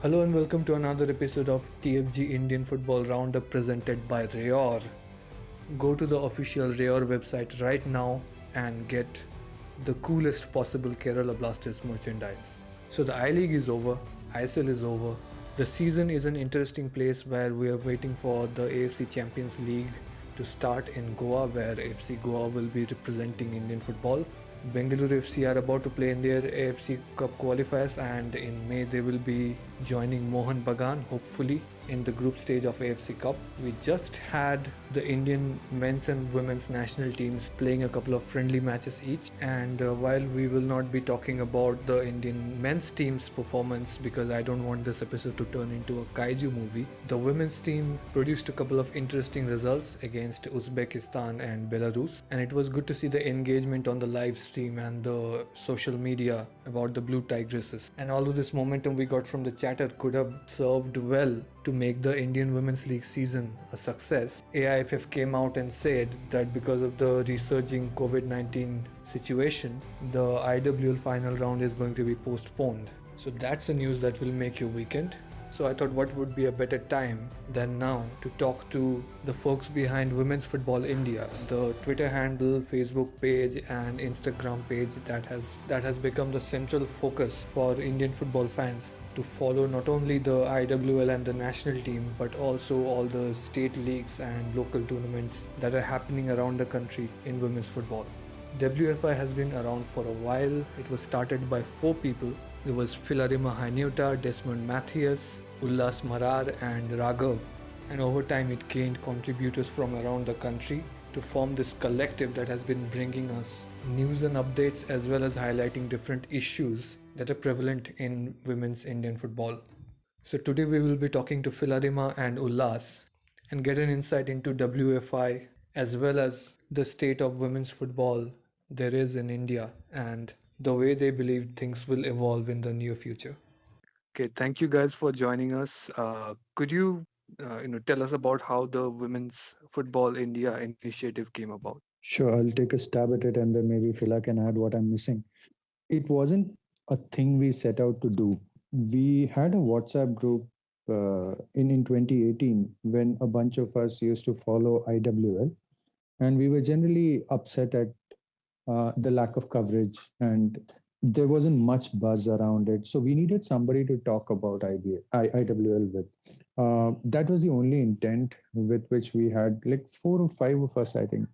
Hello and welcome to another episode of TFG Indian Football Roundup presented by Rayor. Go to the official Rayor website right now and get the coolest possible Kerala Blasters merchandise. So the I League is over, ISL is over. The season is an interesting place where we are waiting for the AFC Champions League to start in Goa, where AFC Goa will be representing Indian football. Bengaluru FC are about to play in their AFC Cup qualifiers, and in May they will be joining Mohan Bagan, hopefully, in the group stage of AFC Cup. We just had the Indian men's and women's national teams playing a couple of friendly matches each, and while we will not be talking about the Indian men's team's performance because I don't want this episode to turn into a kaiju movie, the women's team produced a couple of interesting results against Uzbekistan and Belarus, and it was good to see the engagement on the live stream and the social media about the Blue Tigresses. And although this momentum we got from the chatter could have served well to make the Indian Women's League season a success, AIFF came out and said that because of the resurging COVID-19 situation, the IWL final round is going to be postponed. So that's a news that will make your weekend. So I thought what would be a better time than now to talk to the folks behind Women's Football India, the Twitter handle, Facebook page and Instagram page that has become the central focus for Indian football fans to follow not only the IWL and the national team but also all the state leagues and local tournaments that are happening around the country in women's football. WFI has been around for a while. It was started by four people. There was Philarima Hynniewta, Desmond Matthias, Ullas Marar and Raghav. And over time it gained contributors from around the country to form this collective that has been bringing us news and updates as well as highlighting different issues that are prevalent in women's Indian football. So today we will be talking to Philarima and Ullas and get an insight into WFI as well as the state of women's football there is in India and the way they believe things will evolve in the near future. Okay, thank you guys for joining us. Could you, tell us about how the Women's Football India initiative came about? Sure, I'll take a stab at it and then maybe Phila can add what I'm missing. It wasn't a thing we set out to do. We had a WhatsApp group in 2018 when a bunch of us used to follow IWL, and we were generally upset at the lack of coverage, and there wasn't much buzz around it. So we needed somebody to talk about IWL with. That was the only intent with which we had like four or five of us, I think.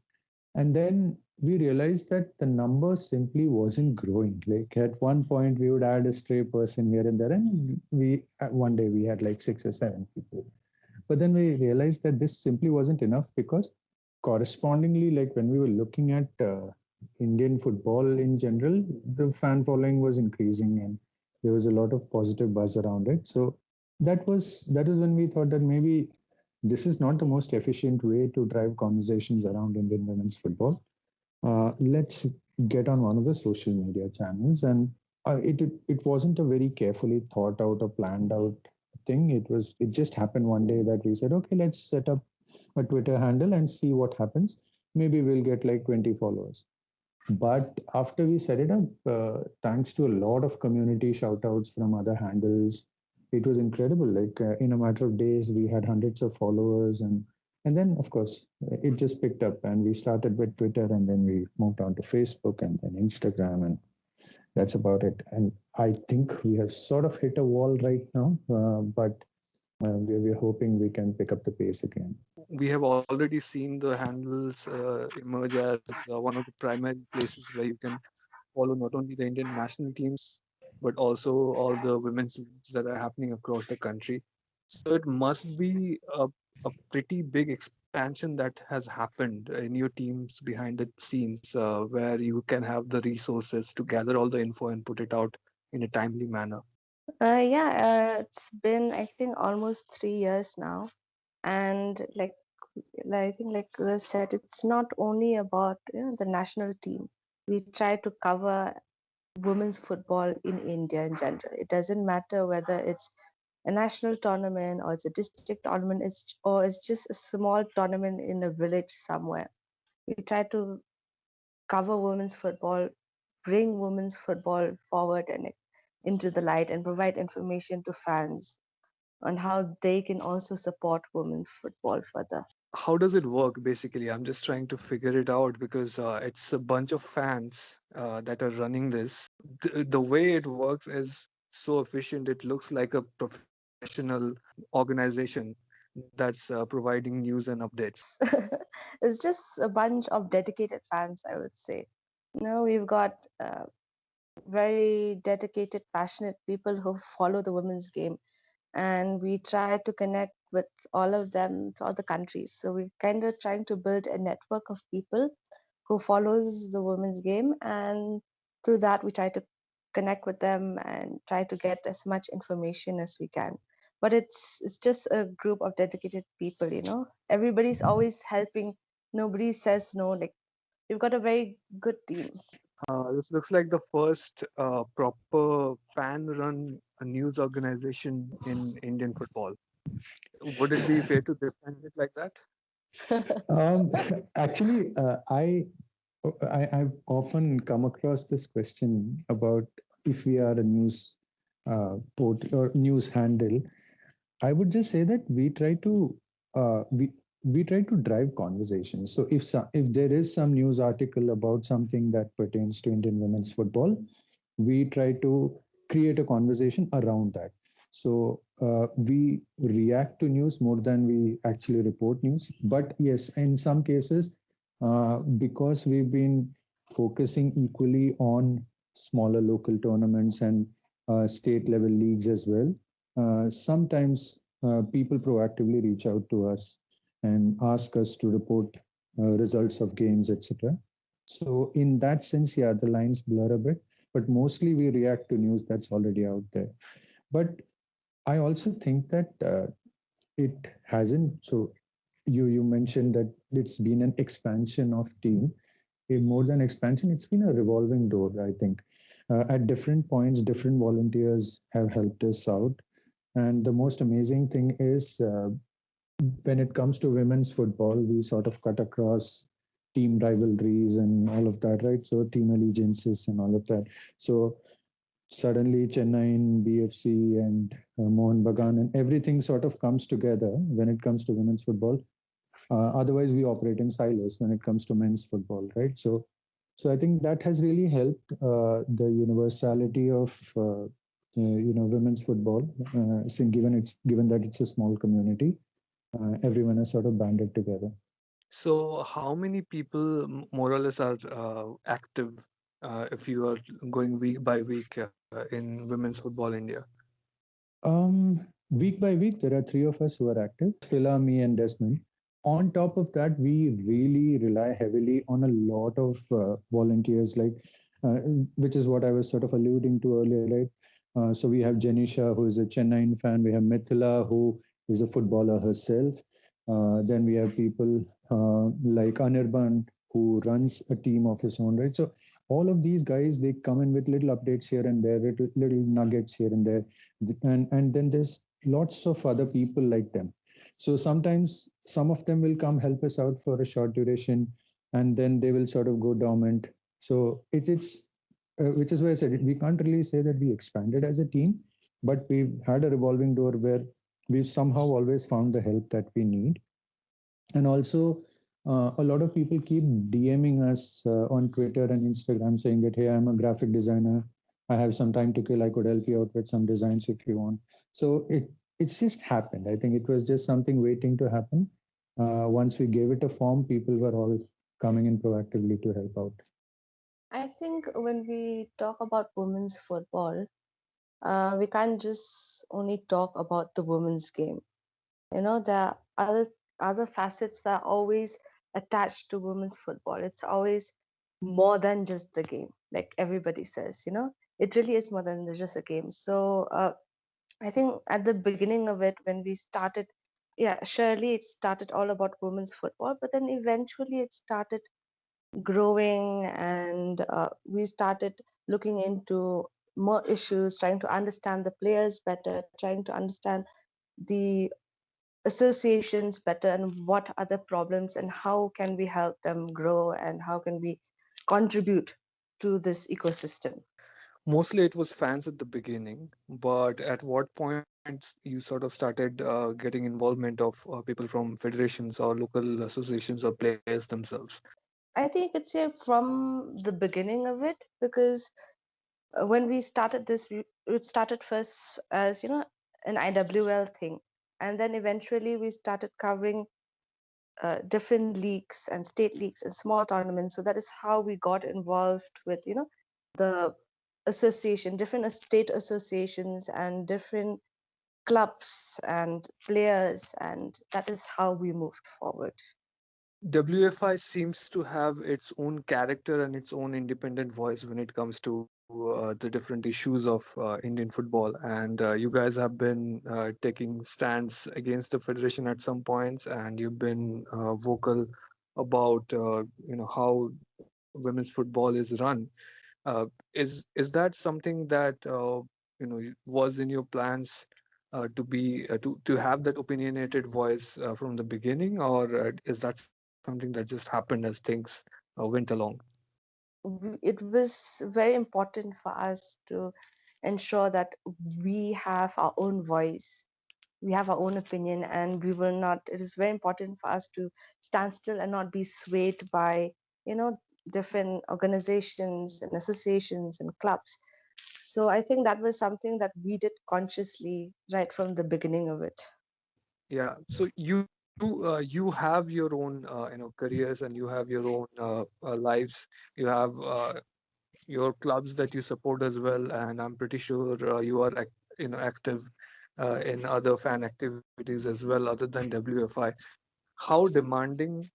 And then we realized that the number simply wasn't growing. Like at one point, we would add a stray person here and there, and we one day we had like six or seven people. But then we realized that this simply wasn't enough because correspondingly, like when we were looking at Indian football in general, the fan following was increasing and there was a lot of positive buzz around it. So that was when we thought that maybe this is not the most efficient way to drive conversations around Indian women's football. Let's get on one of the social media channels, and it wasn't a very carefully thought out or planned out thing. It just happened one day that we said, okay, let's set up a Twitter handle and see what happens. Maybe we'll get like 20 followers. But after we set it up, thanks to a lot of community shout outs from other handles, it was incredible. Like in a matter of days, we had hundreds of followers, and then of course it just picked up, and we started with Twitter, and then we moved on to Facebook, and then Instagram, and that's about it. And I think we have sort of hit a wall right now, but we're hoping we can pick up the pace again. We have already seen the handles emerge as one of the primary places where you can follow not only the Indian national teams but also all the women's leagues that are happening across the country. So it must be a pretty big expansion that has happened in your teams behind the scenes, where you can have the resources to gather all the info and put it out in a timely manner. Yeah, it's been I think almost 3 years now, and I think like I said, it's not only about the national team. We try to cover women's football in India in general. It doesn't matter whether it's a national tournament or it's a district tournament, it's just a small tournament in a village somewhere. We try to cover women's football, bring women's football forward, and into the light and provide information to fans on how they can also support women's football further. How does it work basically? I'm just trying to figure it out because it's a bunch of fans that are running this. The way it works is so efficient. It looks like a professional organization that's providing news and updates. It's it's just a bunch of dedicated fans, I would say. No, we've got very dedicated, passionate people who follow the women's game, and we try to connect with all of them throughout the country. So we're kind of trying to build a network of people who follows the women's game, and through that we try to connect with them and try to get as much information as we can. But it's just a group of dedicated people, you know. Everybody's always helping. Nobody says no. Like, we've got a very good team. This looks like the first proper fan-run news organization in Indian football. Would it be fair to define it like that? Um, actually, I've often come across this question about if we are a news port or news handle. I would just say that uh, we we try to drive conversations. So if there is some news article about something that pertains to Indian women's football, we try to create a conversation around that. So we react to news more than we actually report news. But yes, in some cases, because we've been focusing equally on smaller local tournaments and state level leagues as well, sometimes people proactively reach out to us and ask us to report results of games, etc. So in that sense, yeah, the lines blur a bit, but mostly we react to news that's already out there. But I also think that it hasn't. So you mentioned that it's been an expansion of team. More than expansion, it's been a revolving door. I think at different points, different volunteers have helped us out. And the most amazing thing is when it comes to women's football, we sort of cut across team rivalries and all of that, right? So team allegiances and all of that. So suddenly Chennai, BFC, and Mohan Bagan, and everything sort of comes together when it comes to women's football. Otherwise, we operate in silos when it comes to men's football, right? So I think that has really helped the universality of women's football. Given that it's a small community, everyone has sort of banded together. So, how many people more or less are active if you are going week by week in women's football India? Week by week, there are three of us who are active: Phila, me, and Desmond. On top of that, we really rely heavily on a lot of volunteers, uh, which is what I was sort of alluding to earlier, right? So we have Janisha, who is a Chennai fan. We have Mithila, who is a footballer herself. Then we have people like Anirban, who runs a team of his own, right? So all of these guys, they come in with little updates here and there, little nuggets here and there, and then there's lots of other people like them. So sometimes some of them will come help us out for a short duration, and then they will sort of go dormant. So it's which is why I said we can't really say that we expanded as a team, but we've had a revolving door where we've somehow always found the help that we need. And also, a lot of people keep DMing us on Twitter and Instagram saying that, hey, I'm a graphic designer. I have some time to kill. I could help you out with some designs if you want. So it's just happened. I think it was just something waiting to happen. Once we gave it a form, people were all coming in proactively to help out. I think when we talk about women's football, we can't just only talk about the women's game. You know, there are other facets that are always attached to women's football. It's always more than just the game, like everybody says. You know, it really is more than just a game. So I think at the beginning of it, when we started, yeah, surely it started all about women's football, but then eventually it started growing, and we started looking into more issues, trying to understand the players better, trying to understand the associations better, and what are the problems, and how can we help them grow, and how can we contribute to this ecosystem. Mostly it was fans at the beginning, but at what point you sort of started getting involvement of people from federations or local associations or players themselves? I think it's from the beginning of it, because when we started this, it started first as an IWL thing, and then eventually we started covering different leagues and state leagues and small tournaments. So that is how we got involved with the association, different state associations and different clubs and players, and that is how we moved forward. WFI seems to have its own character and its own independent voice when it comes to the different issues of Indian football. And you guys have been taking stands against the federation at some points, and you've been vocal about how women's football is run. Is that something that was in your plans to have that opinionated voice from the beginning, or is that something that just happened as things went along? It was very important for us to ensure that we have our own voice, we have our own opinion, and we will not, it is very important for us to stand still and not be swayed by you know different organizations and associations and clubs. So I think that was something that we did consciously right from the beginning of it. Yeah. So you have your own careers, and you have your own lives. You have your clubs that you support as well, and I'm pretty sure you are active in other fan activities as well other than WFI. How demanding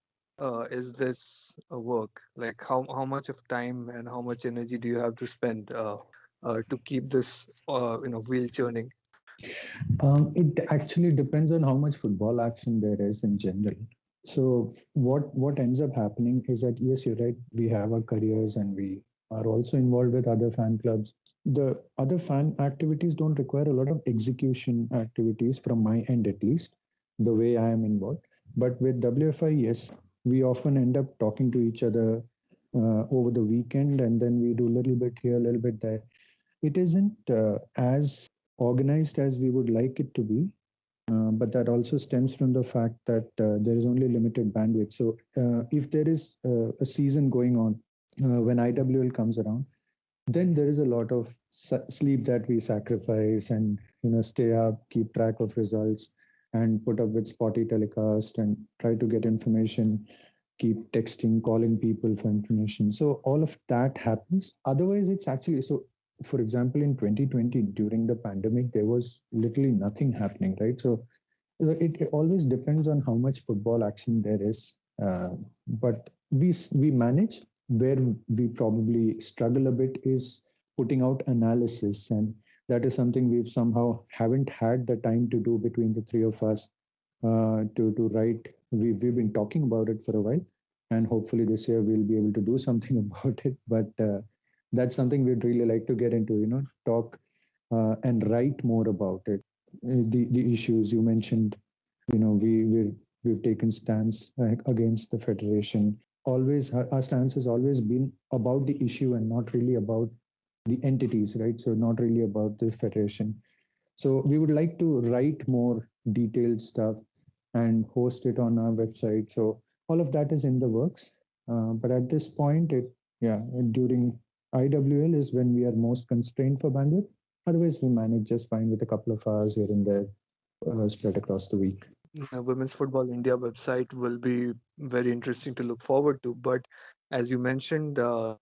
is this work? Like how much of time and how much energy do you have to spend to keep this wheel churning? It actually depends on how much football action there is in general. So what ends up happening is that yes, you're right. We have our careers and we are also involved with other fan clubs. The other fan activities don't require a lot of execution activities from my end, at least the way I am involved. But with WFI, yes, we often end up talking to each other over the weekend, and then we do a little bit here, a little bit there. It isn't as organized as we would like it to be, but that also stems from the fact that there is only limited bandwidth. So if there is a season going on when IWL comes around, then there is a lot of sleep that we sacrifice, and stay up, keep track of results, and put up with spotty telecast and try to get information, keep texting, calling people for information. So all of that happens. Otherwise, it's actually so. For example, in 2020, during the pandemic, there was literally nothing happening, right? So it always depends on how much football action there is. But we manage. Where we probably struggle a bit is putting out analysis, and that is something we've somehow haven't had the time to do between the three of us to write. We've been talking about it for a while, and hopefully this year we'll be able to do something about it. But that's something we'd really like to get into. Talk and write more about it. The issues you mentioned, we've taken stance against the federation. Always, our stance has always been about the issue and not really about the entities, right? So not really about the federation. So we would like to write more detailed stuff and host it on our website. So all of that is in the works. But at this point, yeah, during IWL is when we are most constrained for bandwidth. Otherwise, we manage just fine with a couple of hours here and there spread across the week. Women's Football India website will be very interesting to look forward to. But as you mentioned, the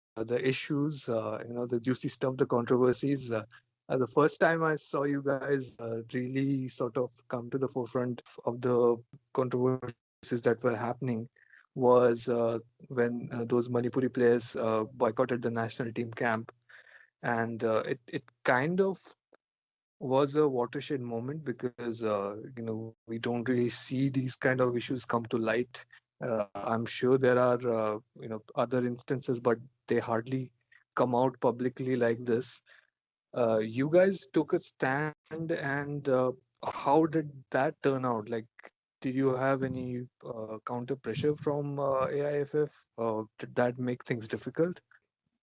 issues, the juicy stuff, the controversies. The first time I saw you guys really sort of come to the forefront of the controversies that were happening was when those Manipuri players boycotted the national team camp, and it kind of was a watershed moment because we don't really see these kind of issues come to light. I'm sure there are other instances, but they hardly come out publicly like this. You guys took a stand, and how did that turn out? Like, did you have any counter pressure from AIFF? Did that make things difficult?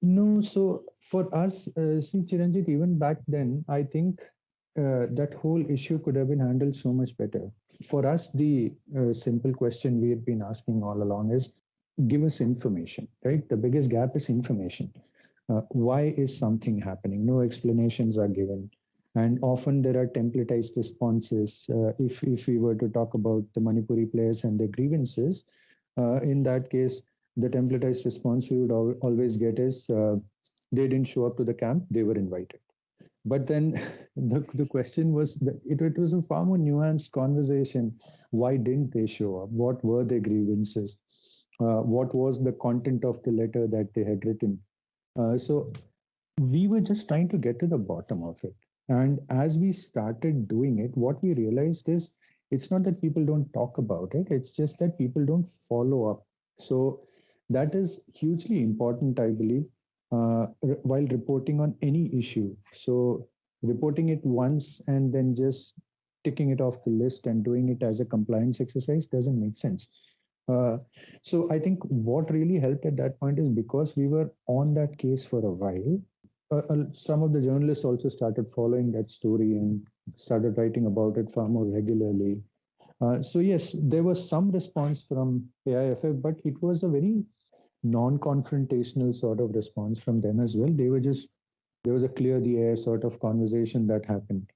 No, so for us, see, Chiranjit, even back then, I think that whole issue could have been handled so much better. For us, the simple question we have been asking all along is give us information, right? The biggest gap is information. Why is something happening? No explanations are given. And often there are templatized responses. If we were to talk about the Manipuri players and their grievances, in that case, the templatized response we would always get is they didn't show up to the camp, they were invited. But then the question was that it was a far more nuanced conversation. Why didn't they show up? What were their grievances? What was the content of the letter that they had written? So we were just trying to get to the bottom of it. And as we started doing it, what we realized is it's not that people don't talk about it, it's just that people don't follow up. So that is hugely important, I believe, while reporting on any issue. So reporting it once and then just ticking it off the list and doing it as a compliance exercise doesn't make sense. Uh, so I think what really helped at that point is because we were on that case for a while, some of the journalists also started following that story and started writing about it far more regularly. So yes, there was some response from AIFF, but it was a very non-confrontational sort of response from them as well. They were just there was a clear the air sort of conversation that happened.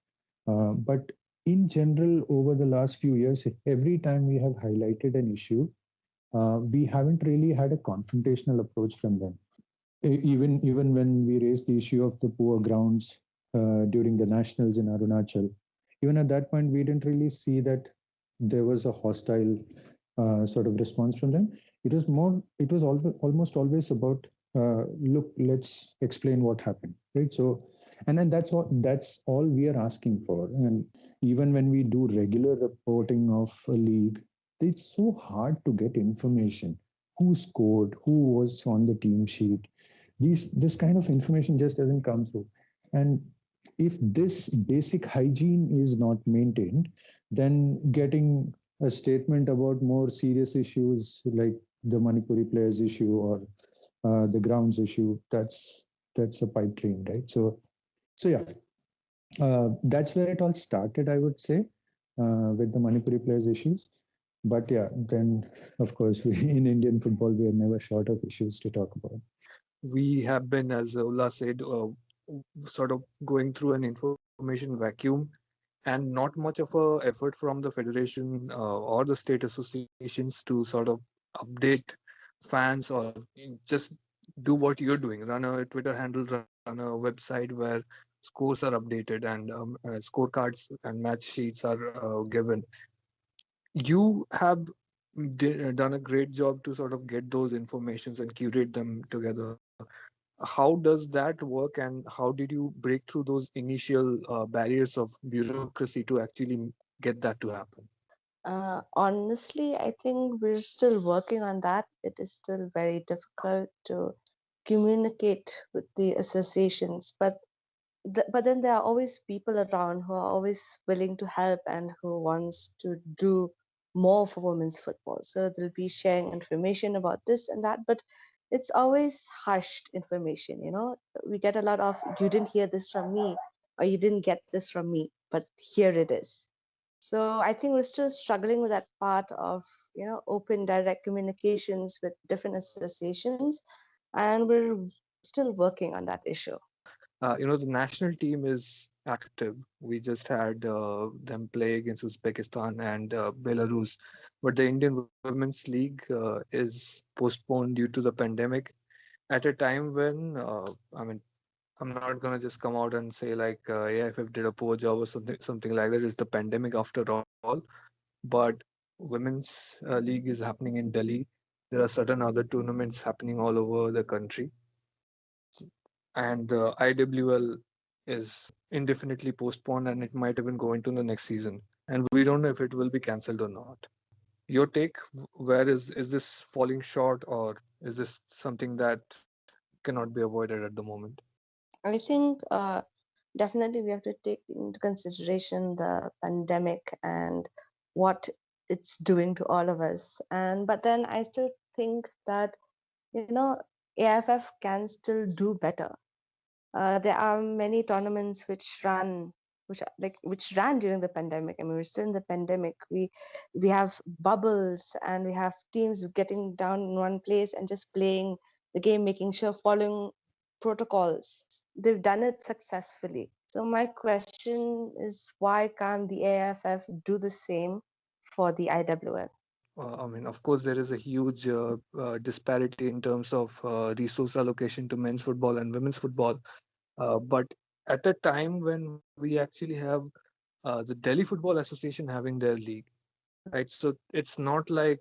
But in general, over the last few years, every time we have highlighted an issue, we haven't really had a confrontational approach from them. Even when we raised the issue of the poor grounds during the nationals in Arunachal, even at that point, we didn't really see that there was a hostile sort of response from them. It was almost always about, look, let's explain what happened, right? So, and then that's all we are asking for. And even when we do regular reporting of a league, it's so hard to get information. Who scored? Who was on the team sheet? This kind of information just doesn't come through. And if this basic hygiene is not maintained, then getting a statement about more serious issues like the Manipuri players issue or the grounds issue, that's a pipe dream, right? So yeah, that's where it all started, I would say, with the Manipuri players issues. But yeah, then of course, in Indian football, we are never short of issues to talk about. We have been, as Ullas said, sort of going through an information vacuum, and not much of a effort from the federation or the state associations to sort of update fans or just do what you're doing, run a Twitter handle, run a website where scores are updated and scorecards and match sheets are given. You have done a great job to sort of get those informations and curate them together. How does that work, and how did you break through those initial barriers of bureaucracy to actually get that to happen? Honestly, I think we're still working on that. It is still very difficult to communicate with the associations, but but then there are always people around who are always willing to help and who wants to do more for women's football. So they'll be sharing information about this and that, but it's always hushed information. We get a lot of "you didn't hear this from me" or "you didn't get this from me, but here it is." So I think we're still struggling with that part of open direct communications with different associations, and we're still working on that issue. The national team is active. We just had them play against Uzbekistan and Belarus, but the Indian Women's League is postponed due to the pandemic at a time when I mean I'm not gonna just come out and say like AIFF did a poor job or something like that. It's the pandemic after all. But women's league is happening in Delhi. There are certain other tournaments happening all over the country, and the IWL is indefinitely postponed, and it might even go into the next season. And we don't know if it will be cancelled or not. Your take? Where is this falling short, or is this something that cannot be avoided at the moment? I think definitely we have to take into consideration the pandemic and what it's doing to all of us. And but then I still think that you know AFF can still do better. There are many tournaments which ran during the pandemic. I mean, we're still in the pandemic. We have bubbles and we have teams getting down in one place and just playing the game, making sure following protocols. They've done it successfully. So my question is, why can't the AFF do the same for the IWL? I mean, of course, there is a huge disparity in terms of resource allocation to men's football and women's football. But at a time when we actually have the Delhi Football Association having their league, right? So it's not like,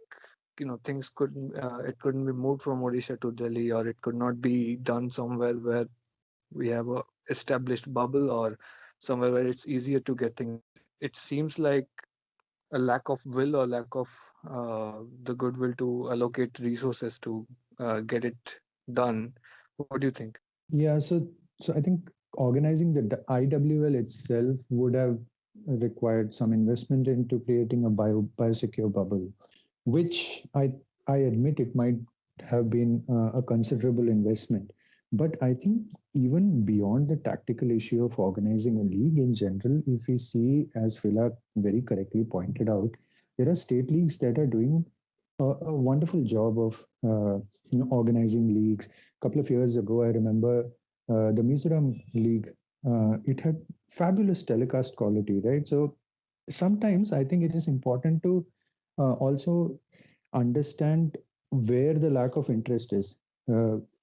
things couldn't it couldn't be moved from Odisha to Delhi, or it could not be done somewhere where we have a established bubble, or somewhere where it's easier to get things done. It seems like a lack of will, or lack of the goodwill to allocate resources to get it done. What do you think? Yeah, so I think organizing the IWL itself would have required some investment into creating a biosecure bubble, which I admit it might have been a considerable investment. But I think even beyond the tactical issue of organizing a league in general, if we see, as Phila very correctly pointed out, there are state leagues that are doing a wonderful job of organizing leagues. A couple of years ago, I remember the Mizoram League. It had fabulous telecast quality, right? So sometimes I think it is important to also understand where the lack of interest is.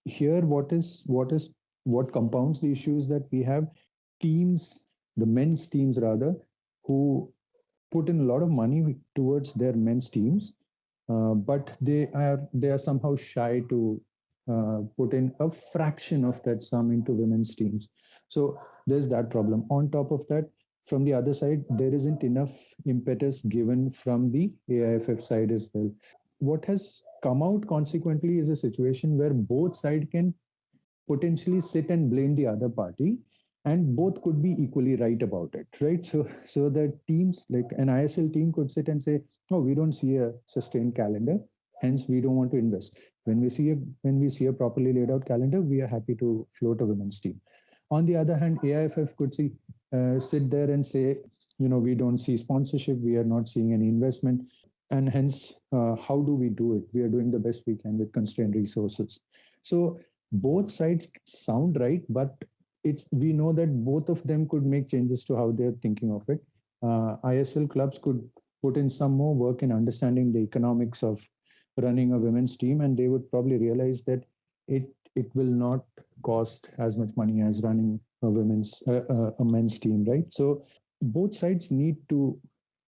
Here, what compounds the issues that we have teams, the men's teams rather, who put in a lot of money towards their men's teams, but they are somehow shy to put in a fraction of that sum into women's teams. So there's that problem. On top of that, from the other side, there isn't enough impetus given from the AIFF side as well. What has come out consequently is a situation where both sides can potentially sit and blame the other party, and both could be equally right about it, right? So the teams, like an ISL team, could sit and say, oh, we don't see a sustained calendar, hence we don't want to invest. When we see a properly laid out calendar, we are happy to float a women's team. On the other hand, AIFF could sit there and say, we don't see sponsorship, we are not seeing any investment, and hence, how do we do it? We are doing the best we can with constrained resources. So both sides sound right, but we know that both of them could make changes to how they're thinking of it. ISL clubs could put in some more work in understanding the economics of running a women's team, and they would probably realize that it will not cost as much money as running a men's team, right? So both sides need to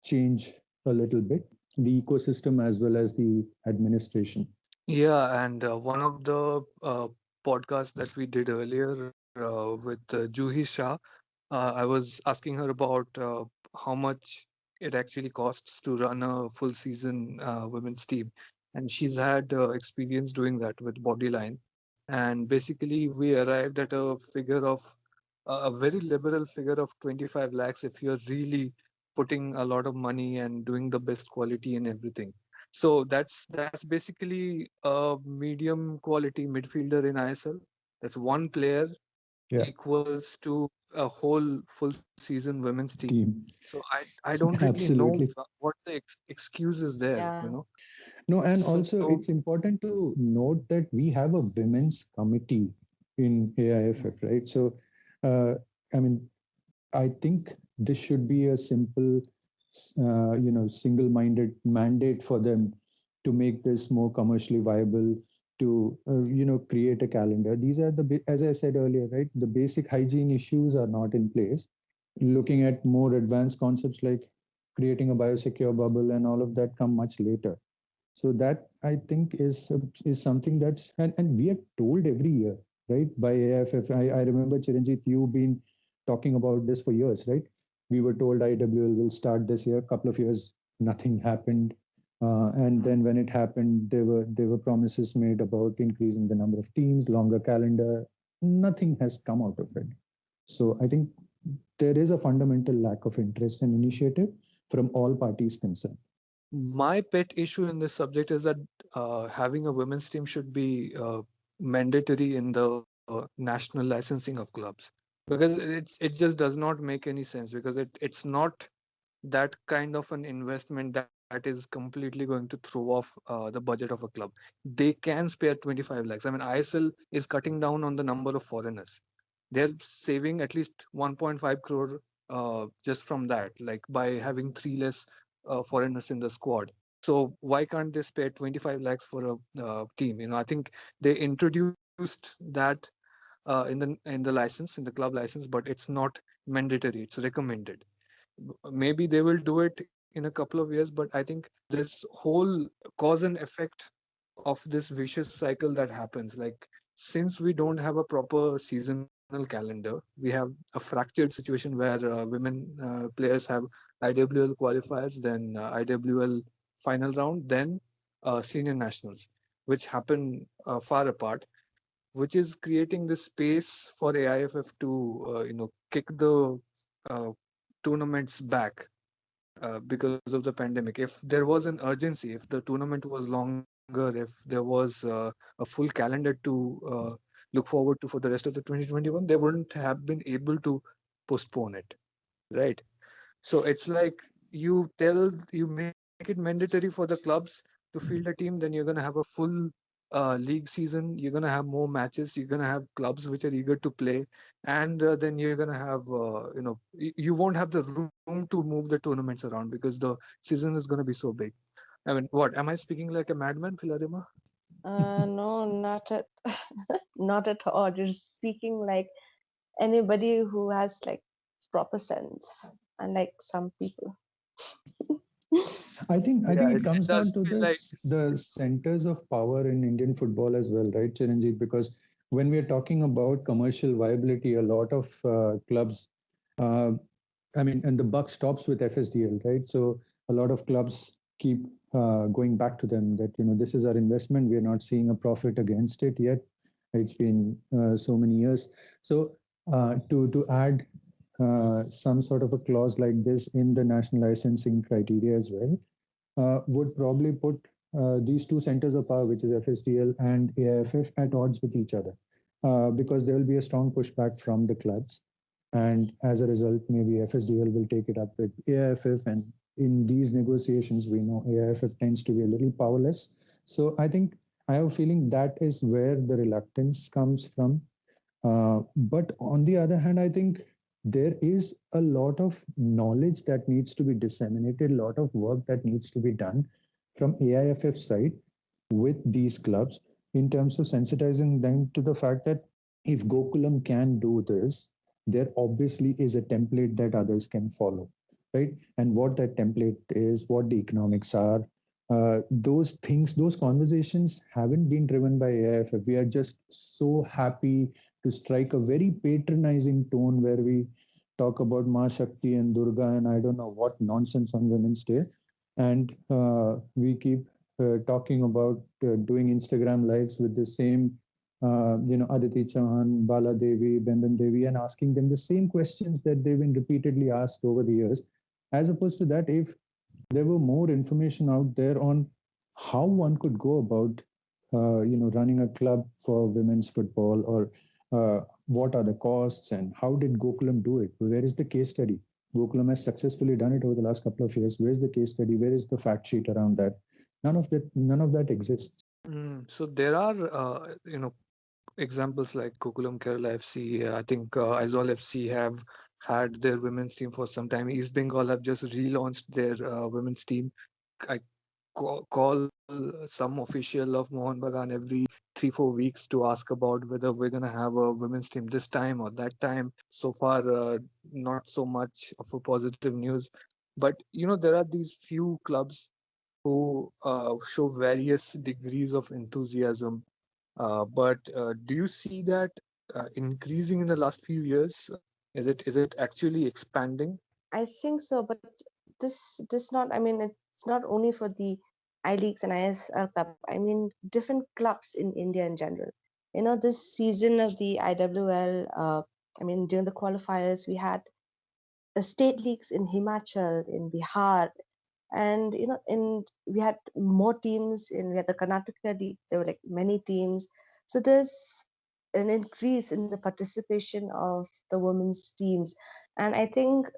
change a little bit, the ecosystem as well as the administration. Yeah, and one of the podcasts that we did earlier with Juhi Shah, I was asking her about how much it actually costs to run a full season women's team, and she's had experience doing that with Bodyline. And basically, we arrived at a figure of a very liberal figure of 25 lakhs if you're really putting a lot of money and doing the best quality and everything. So that's basically a medium quality midfielder in ISL. That's one player Yeah, equals to a whole full season women's team. team. So I don't really know Absolutely. what the excuse is there. Yeah. No, and also So it's important to note that we have a women's committee in AIFF, right? So, uh, I mean, I think this should be a simple, single-minded mandate for them to make this more commercially viable, to, create a calendar. These are as I said earlier, right? The basic hygiene issues are not in place. Looking at more advanced concepts like creating a biosecure bubble and all of that come much later. So that I think is something and we are told every year, right, by AFF. I remember, Chiranjit, you've been talking about this for years, right? We were told IWL will start this year. A couple of years, nothing happened, and then when it happened, there were promises made about increasing the number of teams, longer calendar. Nothing has come out of it. So I think there is a fundamental lack of interest and initiative from all parties concerned. my pet issue in this subject is that having a women's team should be mandatory in the national licensing of clubs, because it just does not make any sense, because it's not that kind of an investment that is completely going to throw off the budget of a club. They can spare 25 lakhs. I mean, ISL is cutting down on the number of foreigners. They're saving at least 1.5 crore just from that, like by having three less foreigners in the squad. So why can't they spare 25 lakhs for a team? I think they introduced that in the license, in the club license, but it's not mandatory. It's recommended. Maybe they will do it in a couple of years, but I think this whole cause and effect of this vicious cycle that happens, like, since we don't have a proper seasonal calendar, we have a fractured situation where women players have IWL qualifiers, then IWL final round, then senior nationals, which happen far apart, which is creating this space for AIFF to kick the uh, tournaments back because of the pandemic. If there was an urgency, if the tournament was longer, if there was a full calendar to look forward to for the rest of the 2021, they wouldn't have been able to postpone it, right? So it's like, you make it mandatory for the clubs to field a team, then you're going to have a full league season, you're going to have more matches, you're going to have clubs which are eager to play, and then you're going to have you won't have the room to move the tournaments around because the season is going to be so big. I mean, what am I speaking like a madman, Philarima? No, not at not at all. You're speaking like anybody who has like proper sense, unlike some people. I think it Yeah, comes it down to does feel like this the centers of power in Indian football as well, right, Chiranjit? Because when we are talking about commercial viability, a lot of clubs, uh, I mean, and the buck stops with FSDL, right? So a lot of clubs keep going back to them that, this is our investment. We are not seeing a profit against it yet. It's been so many years. So to add some sort of a clause like this in the national licensing criteria as well would probably put these two centers of power, which is FSDL and AIFF, at odds with each other because there will be a strong pushback from the clubs. And as a result, maybe FSDL will take it up with AIFF. And in these negotiations, we know AIFF tends to be a little powerless. So I think I have a feeling that is where the reluctance comes from. But on the other hand, I think there is a lot of knowledge that needs to be disseminated, a lot of work that needs to be done from AIFF side with these clubs in terms of sensitizing them to the fact that if Gokulam can do this, there obviously is a template that others can follow, right? And what that template is, what the economics are, those things, those conversations haven't been driven by AIFF. We are just so happy to strike a very patronizing tone where we talk about Ma Shakti and Durga and I don't know what nonsense on Women's Day. And we keep talking about doing Instagram lives with the same, Aditi Chauhan, Bala Devi, Bendan Devi, and asking them the same questions that they've been repeatedly asked over the years. As opposed to that, if there were more information out there on how one could go about running a club for women's football or what are the costs and how did Gokulam do it, where is the case study? Gokulam has successfully done it over the last couple of years. Where's the case study? Where is the fact sheet around that? None of that exists. So there are examples like Gokulam Kerala FC. I think Aizawl FC have had their women's team for some time. East Bengal have just relaunched their women's team. I call some official of Mohan Bagan every 3-4 weeks to ask about whether we're gonna have a women's team this time or that time. So far, not so much of a positive news. But there are these few clubs who show various degrees of enthusiasm. But do you see that increasing in the last few years? Is it actually expanding? I think so, but this does not. I mean, it's not only for the I leagues and ISL Cup. I mean, different clubs in India in general. This season of the IWL. I mean, during the qualifiers, we had state leagues in Himachal, in Bihar, and in we had more teams in we had the Karnataka league. There were like many teams. So there's an increase in the participation of the women's teams, and I think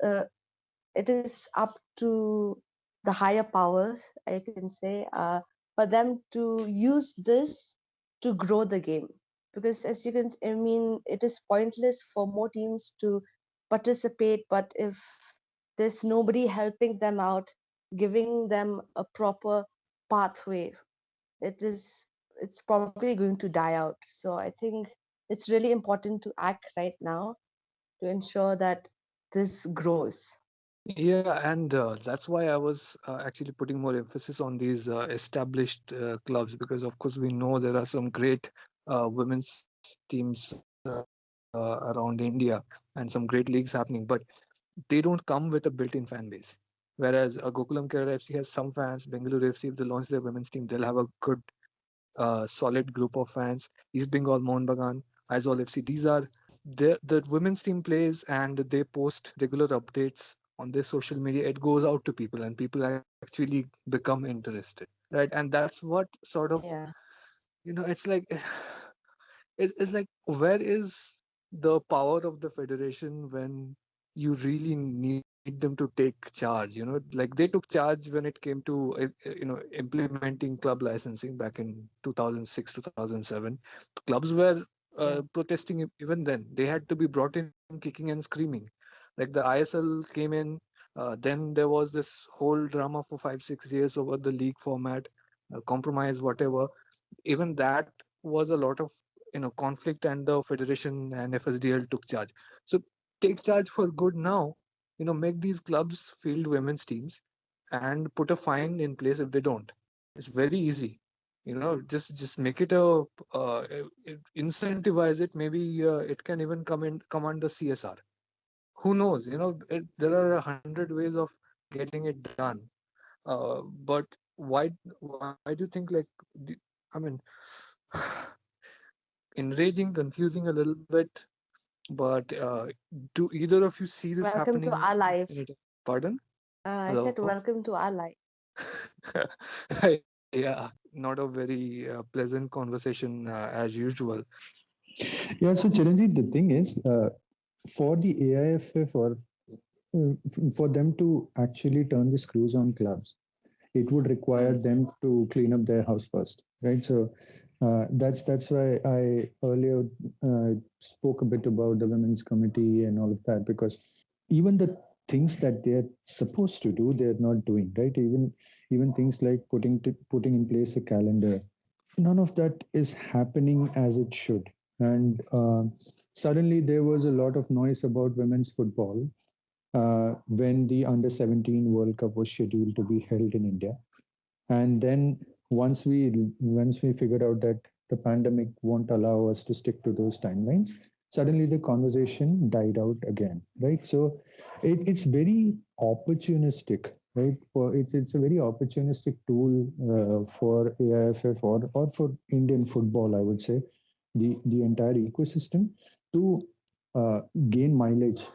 it is up to the higher powers, I can say, for them to use this to grow the game. Because as you can, I mean, it is pointless for more teams to participate, but if there's nobody helping them out, giving them a proper pathway, it is it's probably going to die out. So I think it's really important to act right now to ensure that this grows. Yeah, and that's why I was actually putting more emphasis on these established clubs, because, of course, we know there are some great women's teams around India and some great leagues happening, but they don't come with a built-in fan base. Whereas Gokulam Kerala FC has some fans, Bengaluru FC, if they launch their women's team, they'll have a good solid group of fans. East Bengal, Mohun Bagan, Aizawl FC. These are the women's team plays and they post regular updates on their social media. It goes out to people and people actually become interested, right? And that's what sort of, Yeah. it's like it's like, where is the power of the federation when you really need them to take charge? Like they took charge when it came to implementing club licensing back in 2006, 2007. Clubs were Yeah. protesting even then. They had to be brought in kicking and screaming. Like the ISL came in, then there was this whole drama for 5, 6 years over the league format, compromise, whatever. Even that was a lot of conflict, and the federation and FSDL took charge. So take charge for good now. Make these clubs field women's teams and put a fine in place if they don't. It's very easy. Just make it incentivize it. Maybe it can even come under CSR. Who knows? There are 100 ways of getting it done. But why do you think, like, I mean, enraging, confusing a little bit, but do either of you see this Welcome to happening our life. in it? Pardon? I said, Hello? welcome to our life. Yeah, not a very pleasant conversation as usual. Yeah, so Chiranjit, the thing is, for the AIFF or for them to actually turn the screws on clubs, it would require them to clean up their house first, right? So that's why I earlier spoke a bit about the women's committee and all of that, because even the things that they're supposed to do, they're not doing, right? Even things like putting in place a calendar, none of that is happening as it should. And suddenly there was a lot of noise about women's football when the under 17 World Cup was scheduled to be held in India. And then once we figured out that the pandemic won't allow us to stick to those timelines, suddenly the conversation died out again, right? So it's very opportunistic, right? For it's a very opportunistic tool for AIFF or for Indian football, I would say, the entire ecosystem to uh, gain mileage.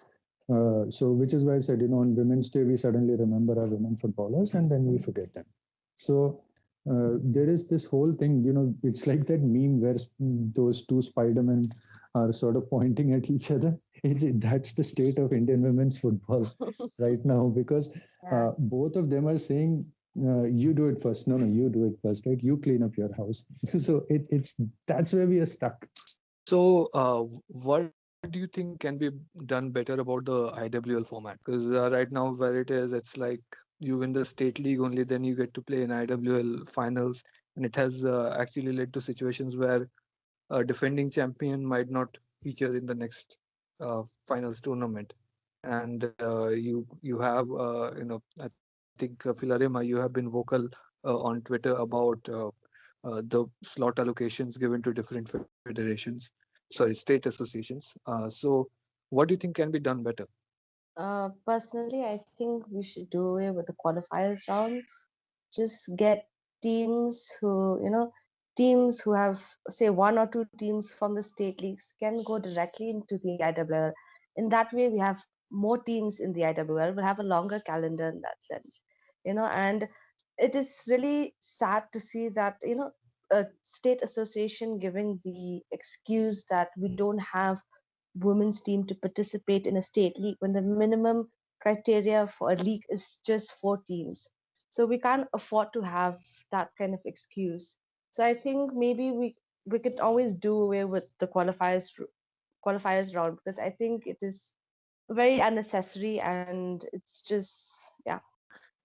So which is why I said, on Women's Day, we suddenly remember our women footballers and then we forget them. So there is this whole thing, it's like that meme where those two Spider-Men are sort of pointing at each other. That's the state of Indian women's football right now, because Yeah. both of them are saying, you do it first. No, you do it first, right? You clean up your house. So it's that's where we are stuck. So, what do you think can be done better about the IWL format? Because right now, where it is, it's like you win the state league only, then you get to play in IWL finals, and it has actually led to situations where a defending champion might not feature in the next finals tournament. And you have I think Philarima, you have been vocal on Twitter about the slot allocations given to different federations, sorry, state associations. So what do you think can be done better? Personally, I think we should do it with the qualifiers rounds. Just get teams teams who have, say, one or two teams from the state leagues can go directly into the IWL. In that way, we have more teams in the IWL. We'll have a longer calendar in that sense, and it is really sad to see that a state association giving the excuse that we don't have women's team to participate in a state league when the minimum criteria for a league is just 4 teams. So we can't afford to have that kind of excuse. So I think maybe we could always do away with the qualifiers round, because I think it is very unnecessary, and it's just, yeah.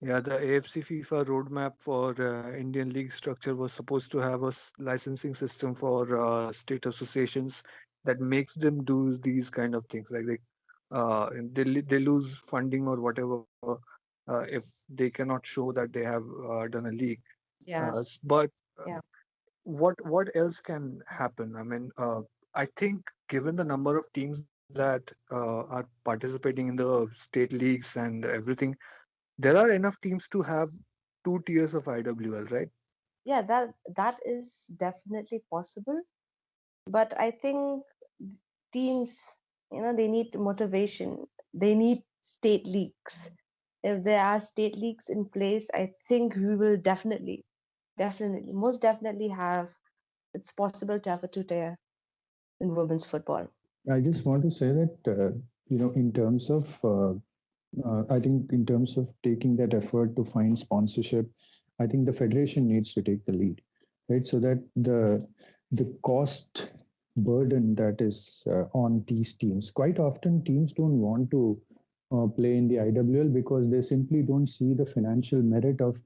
Yeah, the AFC FIFA roadmap for Indian league structure was supposed to have a licensing system for state associations that makes them do these kind of things. And they lose funding or whatever if they cannot show that they have done a league. Yeah. But uh, Yeah. what else can happen? I mean, I think given the number of teams that are participating in the state leagues and everything, there are enough teams to have two tiers of IWL, right? Yeah, that is definitely possible, but I think teams, they need motivation. They need state leagues. If there are state leagues in place, I think we will definitely, most definitely have. It's possible to have a two-tier in women's football. I just want to say that in terms of I think in terms of taking that effort to find sponsorship, I think the federation needs to take the lead, right? So that the cost burden that is on these teams. Quite often, teams don't want to play in the IWL because they simply don't see the financial merit of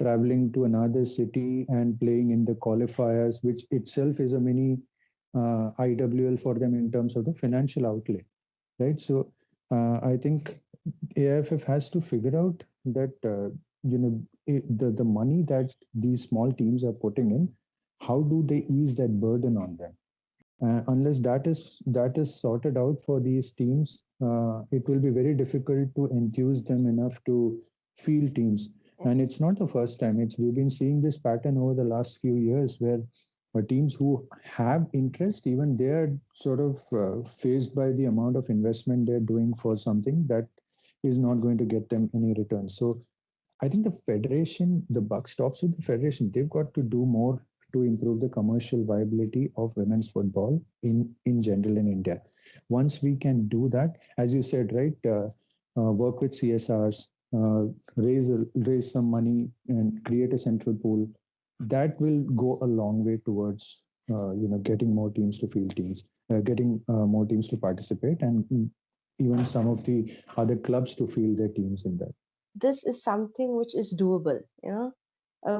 traveling to another city and playing in the qualifiers, which itself is a mini IWL for them in terms of the financial outlay, right? So I think AIFF has to figure out that the money that these small teams are putting in, how do they ease that burden on them? Unless that is sorted out for these teams, it will be very difficult to enthuse them enough to field teams. And it's not the first time. It's We've been seeing this pattern over the last few years where teams who have interest, even they are sort of faced by the amount of investment they're doing for something that is not going to get them any return. So I think the federation, the buck stops with the federation. They've got to do more to improve the commercial viability of women's football in general in India. Once we can do that, as you said, right, work with CSRs, raise some money and create a central pool. That will go a long way towards getting more teams to field teams, getting more teams to participate, and even some of the other clubs to field their teams in that. This is something which is doable.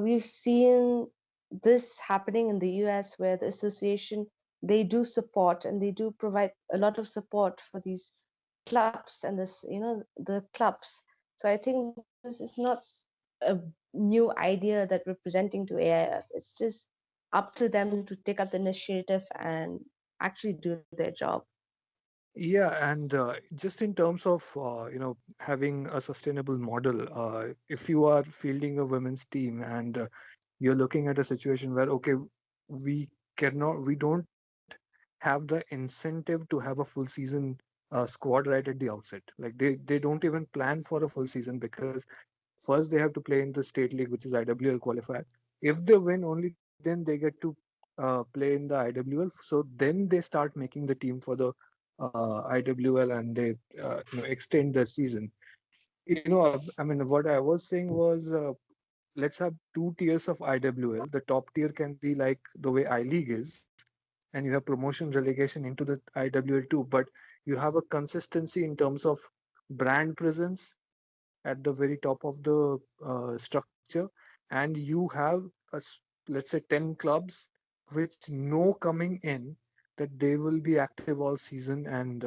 We've seen this happening in the US, where the association, they do support and they do provide a lot of support for these clubs and the clubs. So I think this is not a new idea that we're presenting to AIF. It's just up to them to take up the initiative and actually do their job. Yeah, and just in terms of having a sustainable model, if you are fielding a women's team and you're looking at a situation where okay, we don't have the incentive to have a full season squad right at the outset. Like they don't even plan for a full season because first they have to play in the state league, which is IWL qualifier. If they win, only then they get to play in the IWL. So then they start making the team for the IWL, and they extend the season. I mean, what I was saying was let's have two tiers of IWL. The top tier can be like the way I League is, and you have promotion relegation into the IWL too, but you have a consistency in terms of brand presence at the very top of the structure, and you have let's say 10 clubs which know coming in that they will be active all season, and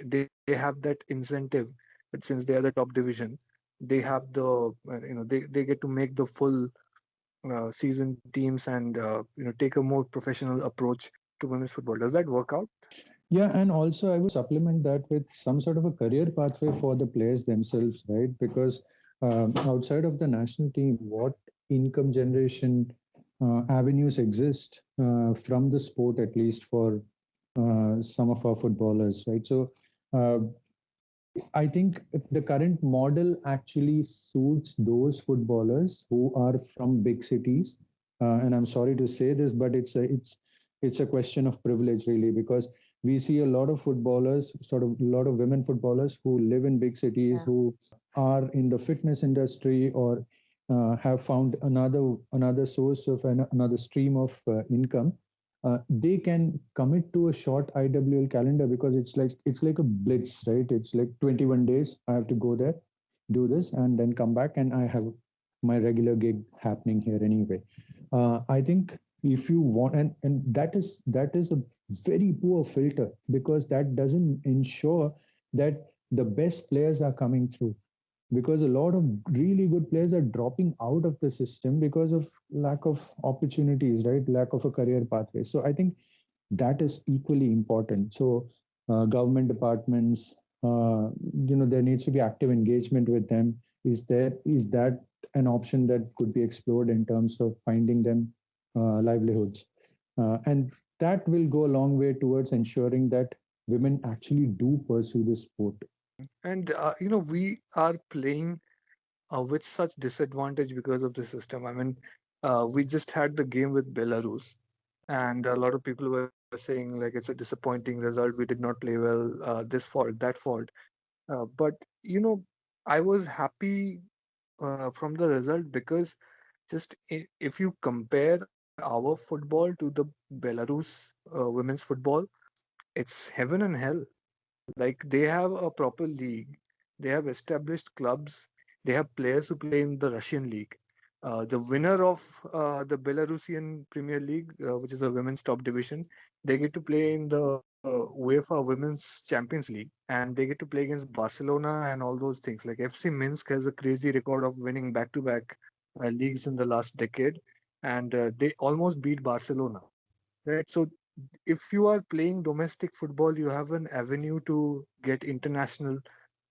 they have that incentive that since they are the top division, they have they get to make the full season teams, and take a more professional approach to women's football. Does that work out? Yeah, and also I would supplement that with some sort of a career pathway for the players themselves, right? Because outside of the national team, what income generation avenues exist from the sport, at least for some of our footballers, right? So uh, I think the current model actually suits those footballers who are from big cities, and I'm sorry to say this, but it's a question of privilege, really, because we see a lot of footballers, sort of a lot of women footballers who live in big cities, Yeah. who are in the fitness industry, or have found another source of another stream of income. They can commit to a short IWL calendar because it's like a blitz, right? It's like 21 days. I have to go there, do this, and then come back, and I have my regular gig happening here anyway. I think if you want, and that is a very poor filter, because that doesn't ensure that the best players are coming through, because a lot of really good players are dropping out of the system because of lack of opportunities, right? Lack of a career pathway. So I think that is equally important. So government departments, there needs to be active engagement with them. Is that an option that could be explored in terms of finding them livelihoods? And that will go a long way towards ensuring that women actually do pursue this sport. And we are playing with such disadvantage because of the system. I mean, we just had the game with Belarus, and a lot of people were saying like it's a disappointing result. We did not play well. This fault, that fault. But I was happy from the result because just if you compare our football to the Belarus women's football, it's heaven and hell. Like they have a proper league, they have established clubs, they have players who play in the Russian league. The winner of the Belarusian Premier League, which is a women's top division, they get to play in the UEFA Women's Champions League, and they get to play against Barcelona and all those things. Like FC Minsk has a crazy record of winning back-to-back leagues in the last decade, and they almost beat Barcelona. Right. So if you are playing domestic football, you have an avenue to get international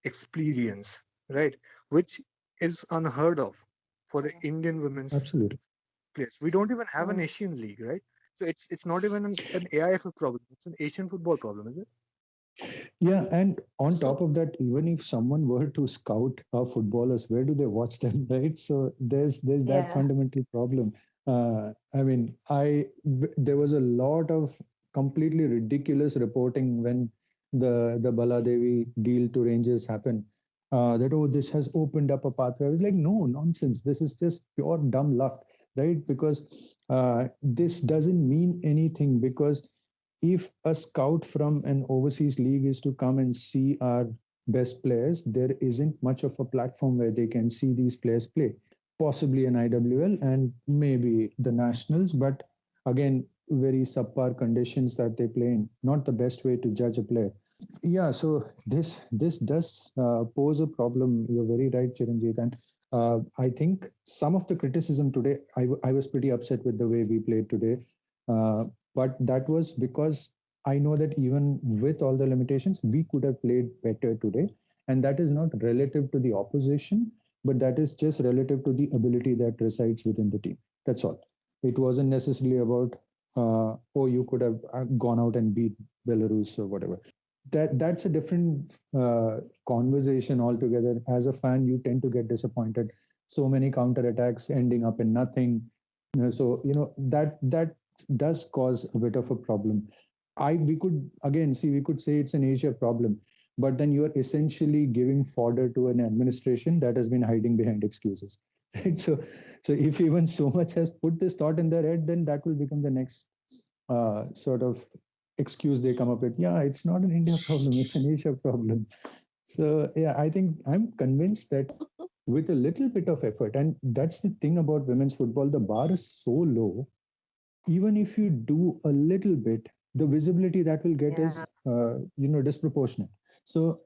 experience, right? Which is unheard of for the Indian women's Absolutely. players. We don't even have an Mm. Asian league, right? So it's not even an AIFF problem. It's an Asian football problem, is it? Yeah, and on top of that, even if someone were to scout our footballers, where do they watch them, right? So there's that Yeah. fundamental problem. I mean, there was a lot of completely ridiculous reporting when the Baladevi deal to Rangers happened. That, oh, this has opened up a pathway. I was like, no, nonsense. This is just pure dumb luck, right? Because this doesn't mean anything, because if a scout from an overseas league is to come and see our best players, there isn't much of a platform where they can see these players play. Possibly an IWL and maybe the nationals, but again, very subpar conditions that they play in. Not the best way to judge a player. Yeah, so this does pose a problem. You're very right, Chiranjit. And I think some of the criticism today, I was pretty upset with the way we played today. Uh, but that was because I know that even with all the limitations, we could have played better today. And that is not relative to the opposition, but that is just relative to the ability that resides within the team. That's all. It wasn't necessarily about, oh, you could have gone out and beat Belarus or whatever. That's a different conversation altogether. As a fan, you tend to get disappointed. So many counterattacks ending up in nothing. So that does cause a bit of a problem. I We could again see, we could say it's an Asia problem, but then you are essentially giving fodder to an administration that has been hiding behind excuses. Right? So if even so much has put this thought in their head, then that will become the next sort of excuse they come up with. Yeah, it's not an India problem, it's an Asia problem. So yeah, I think I'm convinced that with a little bit of effort, and that's the thing about women's football, the bar is so low. Even if you do a little bit, the visibility that will get Yeah. is disproportionate. So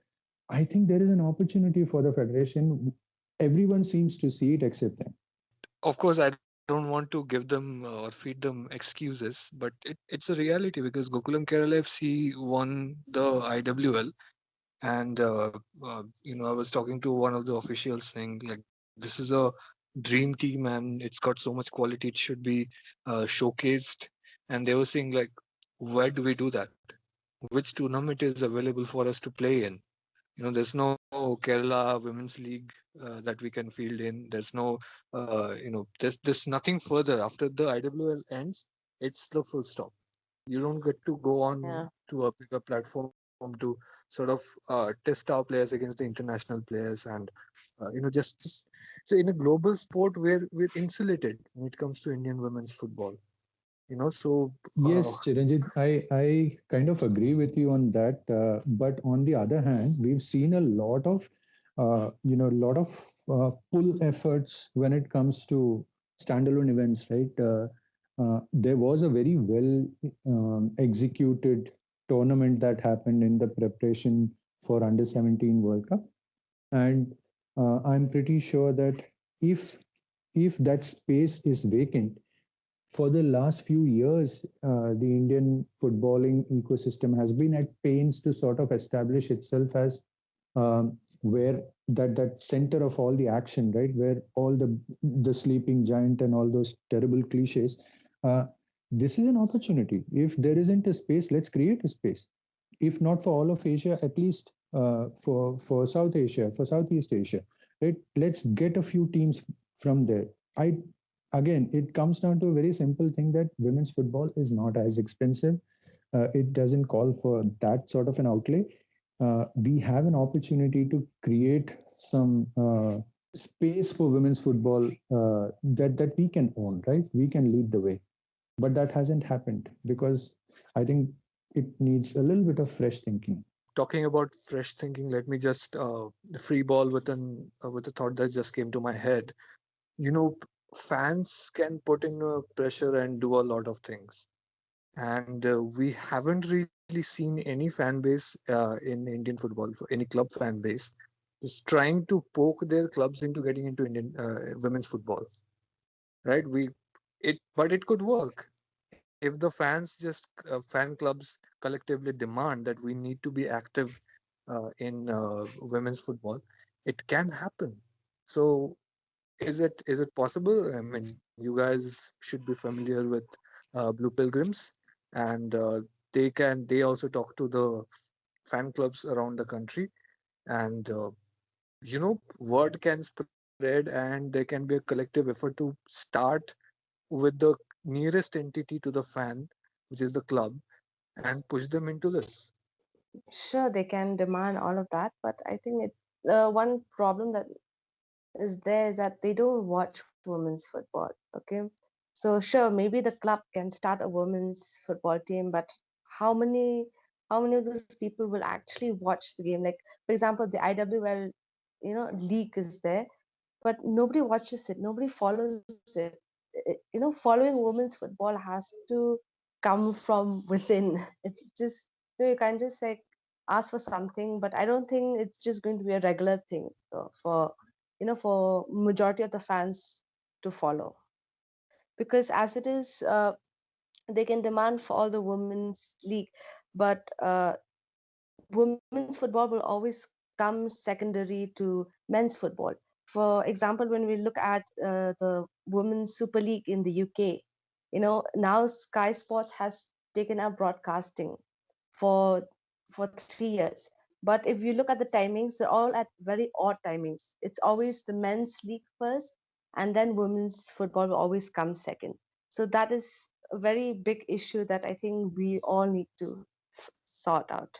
I think there is an opportunity for the federation. Everyone seems to see it except them. Of course, I don't want to give them or feed them excuses, but it's a reality because Gokulam Kerala FC won the IWL, and I was talking to one of the officials saying like this is a dream team and it's got so much quality, it should be showcased. And they were saying like, where do we do that? Which tournament is available for us to play in? There's no no Kerala Women's League that we can field in. There's no, there's nothing further. After the IWL ends, it's the full stop. You don't get to go on Yeah. to a bigger platform to sort of test our players against the international players, and just so in a global sport where we're insulated when it comes to Indian women's football. So Yes, Chiranjit, I kind of agree with you on that. But on the other hand, we've seen a lot of, pull efforts when it comes to standalone events, right? There was a very well executed tournament that happened in the preparation for Under 17 World Cup, and I'm pretty sure that if if that space is vacant, for the last few years, the Indian footballing ecosystem has been at pains to sort of establish itself as where that center of all the action, right? Where all the sleeping giant and all those terrible cliches. Uh, this is an opportunity. If there isn't a space, let's create a space. If not for all of Asia, at least for South Asia, for Southeast Asia, right? Let's get a few teams from there. I Again, it comes down to a very simple thing that women's football is not as expensive. It doesn't call for that sort of an outlay. We have an opportunity to create some space for women's football that we can own, right? We can lead the way, but that hasn't happened because I think it needs a little bit of fresh thinking. talking about fresh thinking, let me just free ball with a thought that just came to my head. you know Fans can put in pressure and do a lot of things, and we haven't really seen any fan base in Indian football, for any club fan base is trying to poke their clubs into getting into Indian women's football, right? But it could work if the fans just fan clubs collectively demand that we need to be active in women's football. It can happen. So is it possible? I mean, you guys should be familiar with Blue Pilgrims, and they also talk to the fan clubs around the country, and word can spread, and there can be a collective effort to start with the nearest entity to the fan, which is the club, and push them into this. Sure, they can demand all of that, but I think one problem that is there is that they don't watch women's football. Okay, so sure, maybe the club can start a women's football team, but how many how many of those people will actually watch the game? Like, for example, the IWL, league is there, but nobody watches it, nobody follows it. Following women's football has to come from within. It's just, you can't just like ask for something, but I don't think it's just going to be a regular thing for majority of the fans to follow, because as it is, they can demand for all the women's league, but women's football will always come secondary to men's football. For example, when we look at the Women's Super League in the UK, now Sky Sports has taken up broadcasting for 3 years. But if you look at the timings, they're all at very odd timings. It's always the men's league first, and then women's football will always come second. So that is a very big issue that I think we all need to sort out.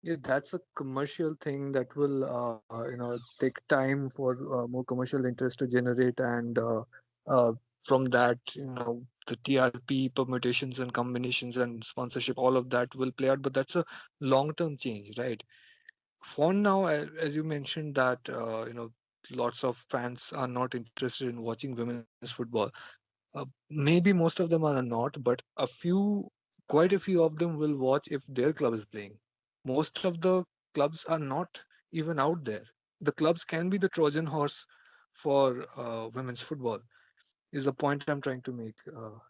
Yeah, that's a commercial thing that will take time for more commercial interest to generate, and uh, from that, the TRP permutations and combinations and sponsorship, all of that will play out. But that's a long term change, right? For now, as you mentioned that lots of fans are not interested in watching women's football. Maybe most of them are not, but quite a few of them will watch if their club is playing. Most of the clubs are not even out there. The clubs can be the Trojan horse for women's football, is the point I'm trying to make. No,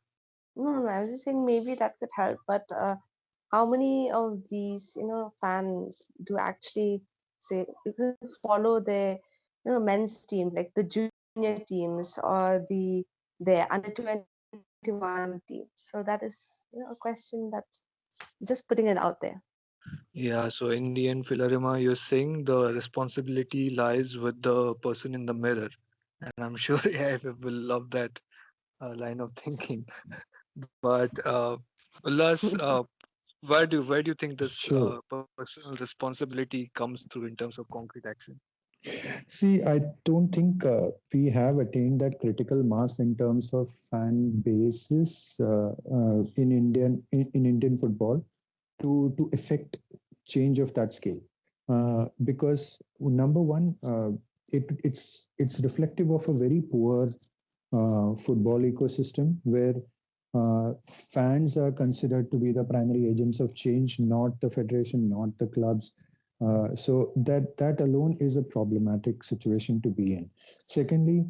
no, I was just saying maybe that could help, but how many of these, fans do actually say you can follow their, men's team, like the junior teams or their under 21 teams? So that is, a question that just putting it out there. Yeah, so in the end, Philarima, you're saying the responsibility lies with the person in the mirror. And I'm sure AI will love that line of thinking. But Ullas, where do you think this Sure. personal responsibility comes through in terms of concrete action? See, I don't think we have attained that critical mass in terms of fan bases in Indian football to affect change of that scale. Because number one, it's reflective of a very poor football ecosystem where fans are considered to be the primary agents of change, not the federation, not the clubs. So that alone is a problematic situation to be in. Secondly,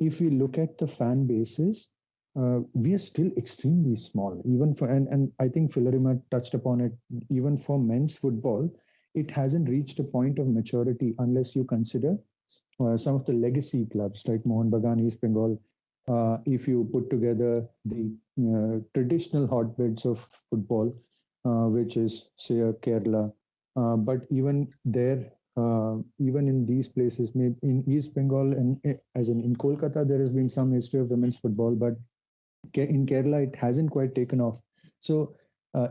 if we look at the fan bases, we are still extremely small. Even for and I think Philarima touched upon it. Even for men's football, it hasn't reached a point of maturity unless you consider some of the legacy clubs like Mohun Bagan, East Bengal. If you put together the traditional hotbeds of football, which is say Kerala, but even there, even in these places, maybe in East Bengal and as in Kolkata, there has been some history of women's football, but in Kerala, it hasn't quite taken off. So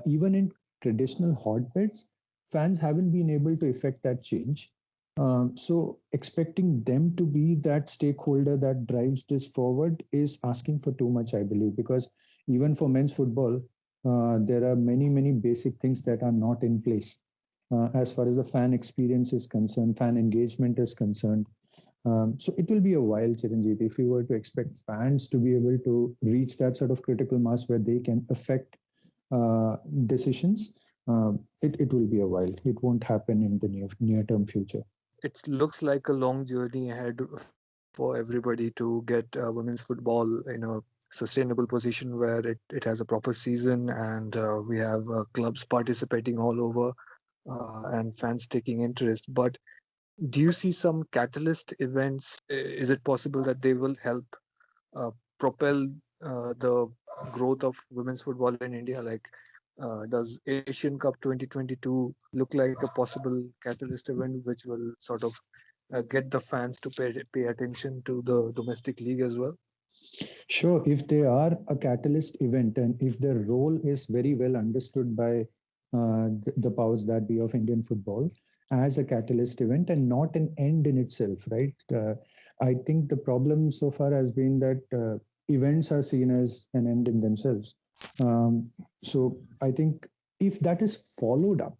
even in traditional hotbeds, fans haven't been able to effect that change. So expecting them to be that stakeholder that drives this forward is asking for too much, I believe, because even for men's football, there are many basic things that are not in place. As far as the fan experience is concerned, fan engagement is concerned, so it will be a while, Chiranjit, if we were to expect fans to be able to reach that sort of critical mass where they can affect decisions. It will be a while. It won't happen in the near term future. It looks like a long journey ahead for everybody to get women's football in a sustainable position where it has a proper season, and we have clubs participating all over, and fans taking interest. But do you see some catalyst events? Is it possible that they will help propel the growth of women's football in India? Like, does Asian Cup 2022 look like a possible catalyst event which will sort of get the fans to pay attention to the domestic league as well? Sure, if they are a catalyst event and if their role is very well understood by the powers that be of Indian football as a catalyst event and not an end in itself, right? I think the problem so far has been that events are seen as an end in themselves. So I think if that is followed up,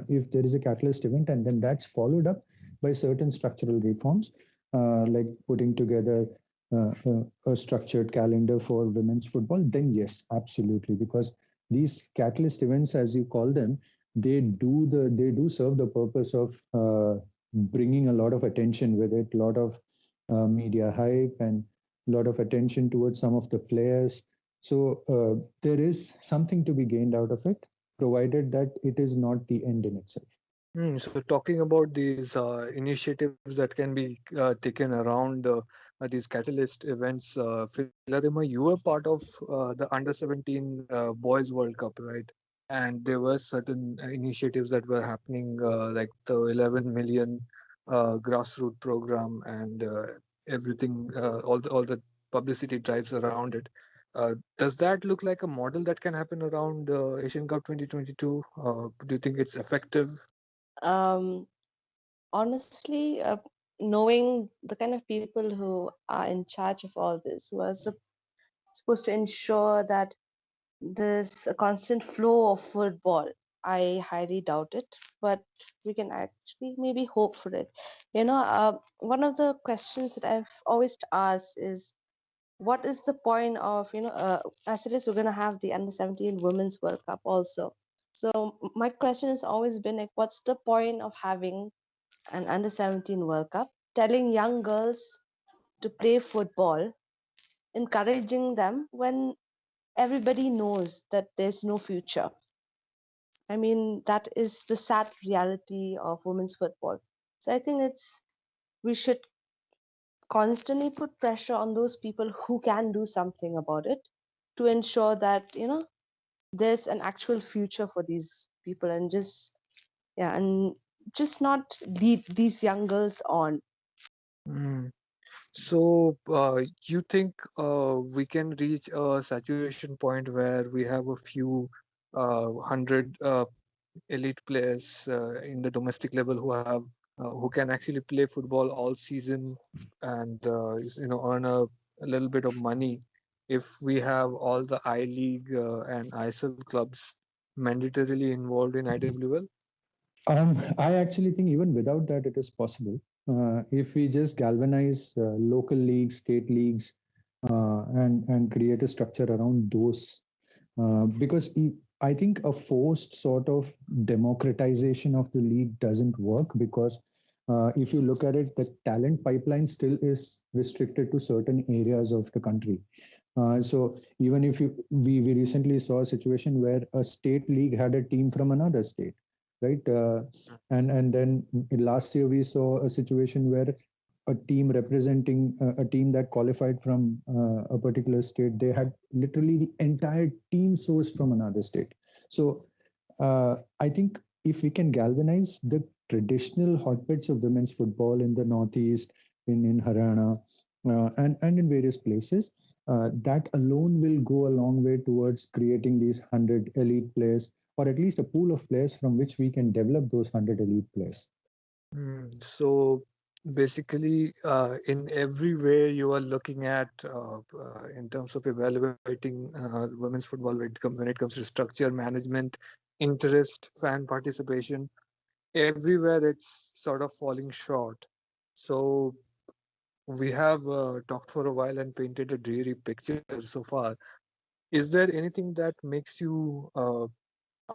if there is a catalyst event and then that's followed up by certain structural reforms, like putting together a structured calendar for women's football, then yes, absolutely, because these catalyst events, as you call them, they do serve the purpose of bringing a lot of attention with it, a lot of media hype and a lot of attention towards some of the players. So there is something to be gained out of it, provided that it is not the end in itself. So talking about these initiatives that can be taken around these catalyst events, Philarima, you were part of the under 17 Boys World Cup, right? And there were certain initiatives that were happening, like the 11 million grassroots program and everything, all the publicity drives around it. Does that look like a model that can happen around Asian Cup 2022? Do you think it's effective? Um, Honestly, knowing the kind of people who are in charge of all this, who are supposed to ensure that there's a constant flow of football, I highly doubt it. But we can actually maybe hope for it. One of the questions that I've always asked is, what is the point of, as it is, we're going to have the under 17 Women's World Cup also. So my question has always been like, what's the point of having an under 17 World Cup, telling young girls to play football, encouraging them when everybody knows that there's no future? I mean, that is the sad reality of women's football. So I think we should constantly put pressure on those people who can do something about it to ensure that, there's an actual future for these people, and just Yeah, and just not lead these young girls on. Mm. So, you think we can reach a saturation point where we have a few hundred elite players in the domestic level who can actually play football all season and earn a little bit of money if we have all the I League and ISL clubs mandatorily involved in IWL? I actually think even without that, it is possible. If we just galvanize local leagues, state leagues, and create a structure around those, because I think a forced sort of democratization of the league doesn't work because if you look at it, the talent pipeline still is restricted to certain areas of the country. So even if we recently saw a situation where a state league had a team from another state, right? And then last year we saw a situation where a team representing a team that qualified from a particular state, they had literally the entire team sourced from another state. So I think if we can galvanize the traditional hotbeds of women's football in the Northeast, in Haryana, and in various places, that alone will go a long way towards creating these 100 elite players, or at least a pool of players from which we can develop those 100 elite players. So basically, in every way you are looking at in terms of evaluating women's football when it comes to structure, management, interest, fan participation, everywhere it's sort of falling short. So we have talked for a while and painted a dreary picture so far. Is there anything that makes you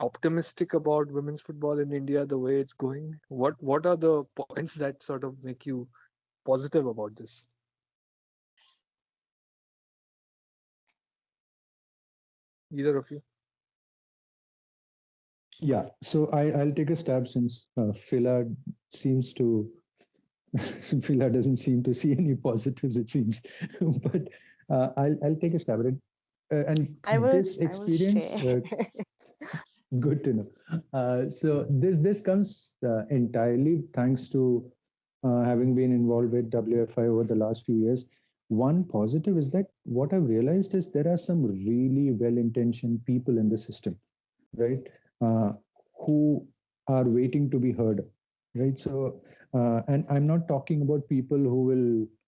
optimistic about women's football in India the way it's going? What are the points that sort of make you positive about this? Either of you? Yeah, so I'll take a stab since Phila seems to Phila doesn't seem to see any positives, it seems. But I'll take a stab at it. And this I will share. experience, good to know. So this comes entirely thanks to having been involved with WFI over the last few years. One positive is that what I've realized is there are some really well-intentioned people in the system, right? Uh, who are waiting to be heard, right? So, and I'm not talking about people who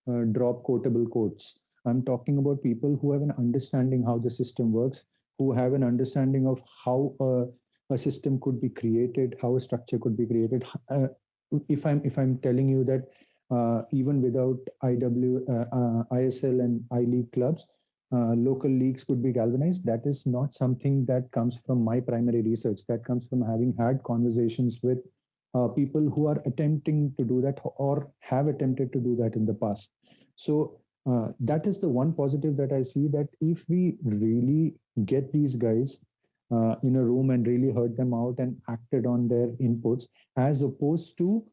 will drop quotable quotes. I'm talking about people who have an understanding how the system works, who have an understanding of how a system could be created, how a structure could be created. If I'm telling you that even without ISL and I League clubs, local leagues could be galvanized. That is not something that comes from my primary research. That comes from having had conversations with people who are attempting to do that or have attempted to do that in the past. So that is the one positive that I see, that if we really get these guys in a room and really heard them out and acted on their inputs, as opposed to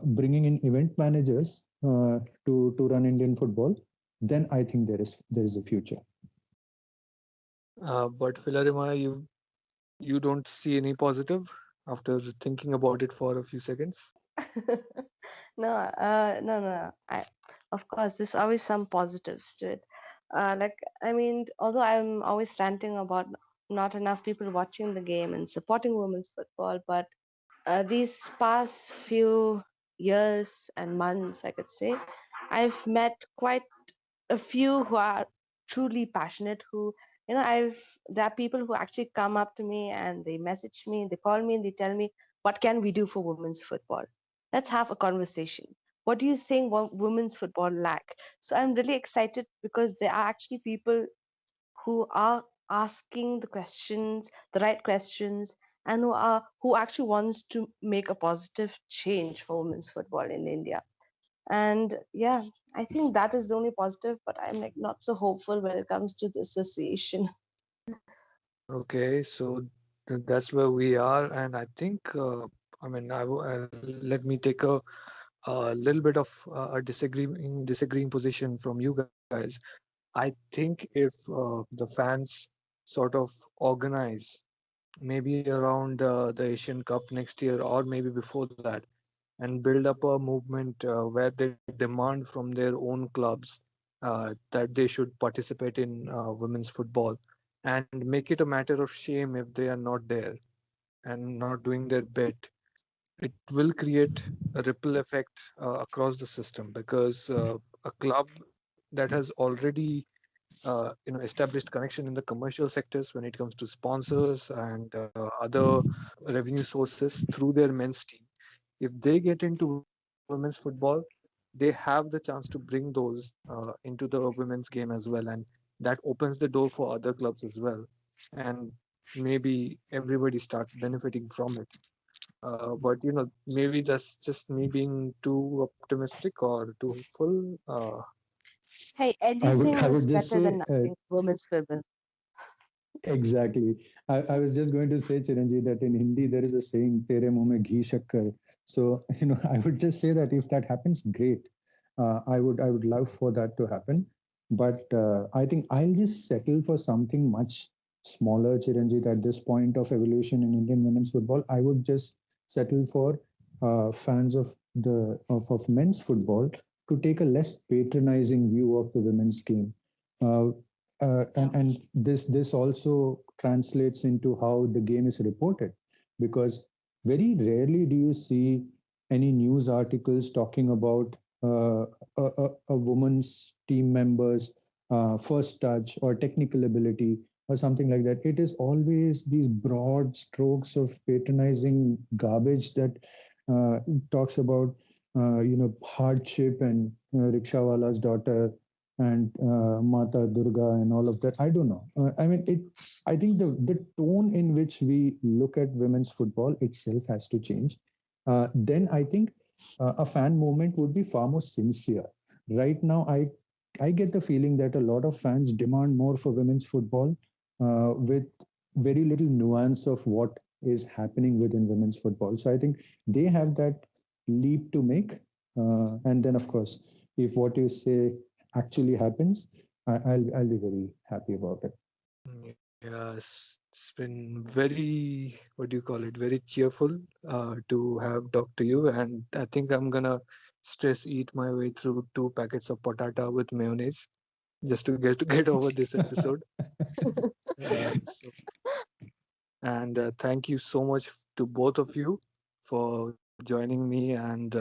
bringing in event managers to run Indian football, then I think there is a future. But Philarima, you don't see any positive after thinking about it for a few seconds. No, no. Of course, there's always some positives to it. Like, I mean, although I'm always ranting about not enough people watching the game and supporting women's football, but these past few years and months, I could say, I've met quite a few who are truly passionate, who, there are people who actually come up to me and they message me, they call me and they tell me, what can we do for women's football? Let's have a conversation. What do you think women's football lack? So I'm really excited because there are actually people who are asking the questions, the right questions, and who actually wants to make a positive change for women's football in India. And yeah, I think that is the only positive, but I'm like not so hopeful when it comes to the association. Okay, so that's where we are, and I think I mean let me take a little bit of a disagreeing position from you guys. I think if the fans sort of organize maybe around the Asian Cup next year, or maybe before that, and build up a movement where they demand from their own clubs that they should participate in women's football, and make it a matter of shame if they are not there and not doing their bit. It will create a ripple effect across the system, because a club that has already established connection in the commercial sectors when it comes to sponsors and other revenue sources through their men's team, if they get into women's football, they have the chance to bring those into the women's game as well, and that opens the door for other clubs as well, and maybe everybody starts benefiting from it. But maybe that's just me being too optimistic or too hopeful. Hey, I anything is would just better than say nothing. Women's football. exactly. I was just going to say, Chiranjit, that in Hindi there is a saying, "Tere muh mein ghee shakkar." So I would just say that if that happens, great. I would love for that to happen. But I think I'll just settle for something much smaller, Chiranjit. At this point of evolution in Indian women's football, I would just settle for fans of men's football to take a less patronizing view of the women's game. Uh, and this also translates into how the game is reported, because very rarely do you see any news articles talking about a woman's team member's first touch or technical ability or something like that. It is always these broad strokes of patronizing garbage that talks about hardship and rickshawala's daughter and Mata Durga and all of that. I don't know. I mean, it. I think the tone in which we look at women's football itself has to change. Then I think a fan movement would be far more sincere. Right now, I get the feeling that a lot of fans demand more for women's football, with very little nuance of what is happening within women's football. So I think they have that leap to make. And then, of course, if what you say actually happens, I'll be very happy about it. Yes, it's been very, what do you call it, very cheerful to have talked to you. And I think I'm gonna stress eat my way through 2 packets of patata with mayonnaise just to get over this episode. So, and thank you so much to both of you for joining me and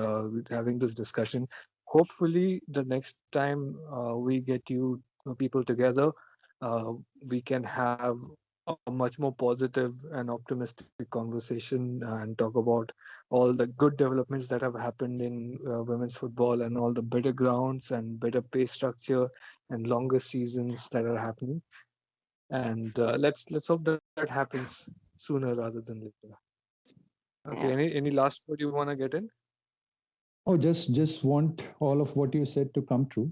having this discussion. Hopefully, the next time we get you people together, uh, we can have a much more positive and optimistic conversation and talk about all the good developments that have happened in women's football, and all the better grounds and better pay structure and longer seasons that are happening. And let's hope that happens sooner rather than later. Okay, Yeah. any last word you want to get in? Oh, just want all of what you said to come true.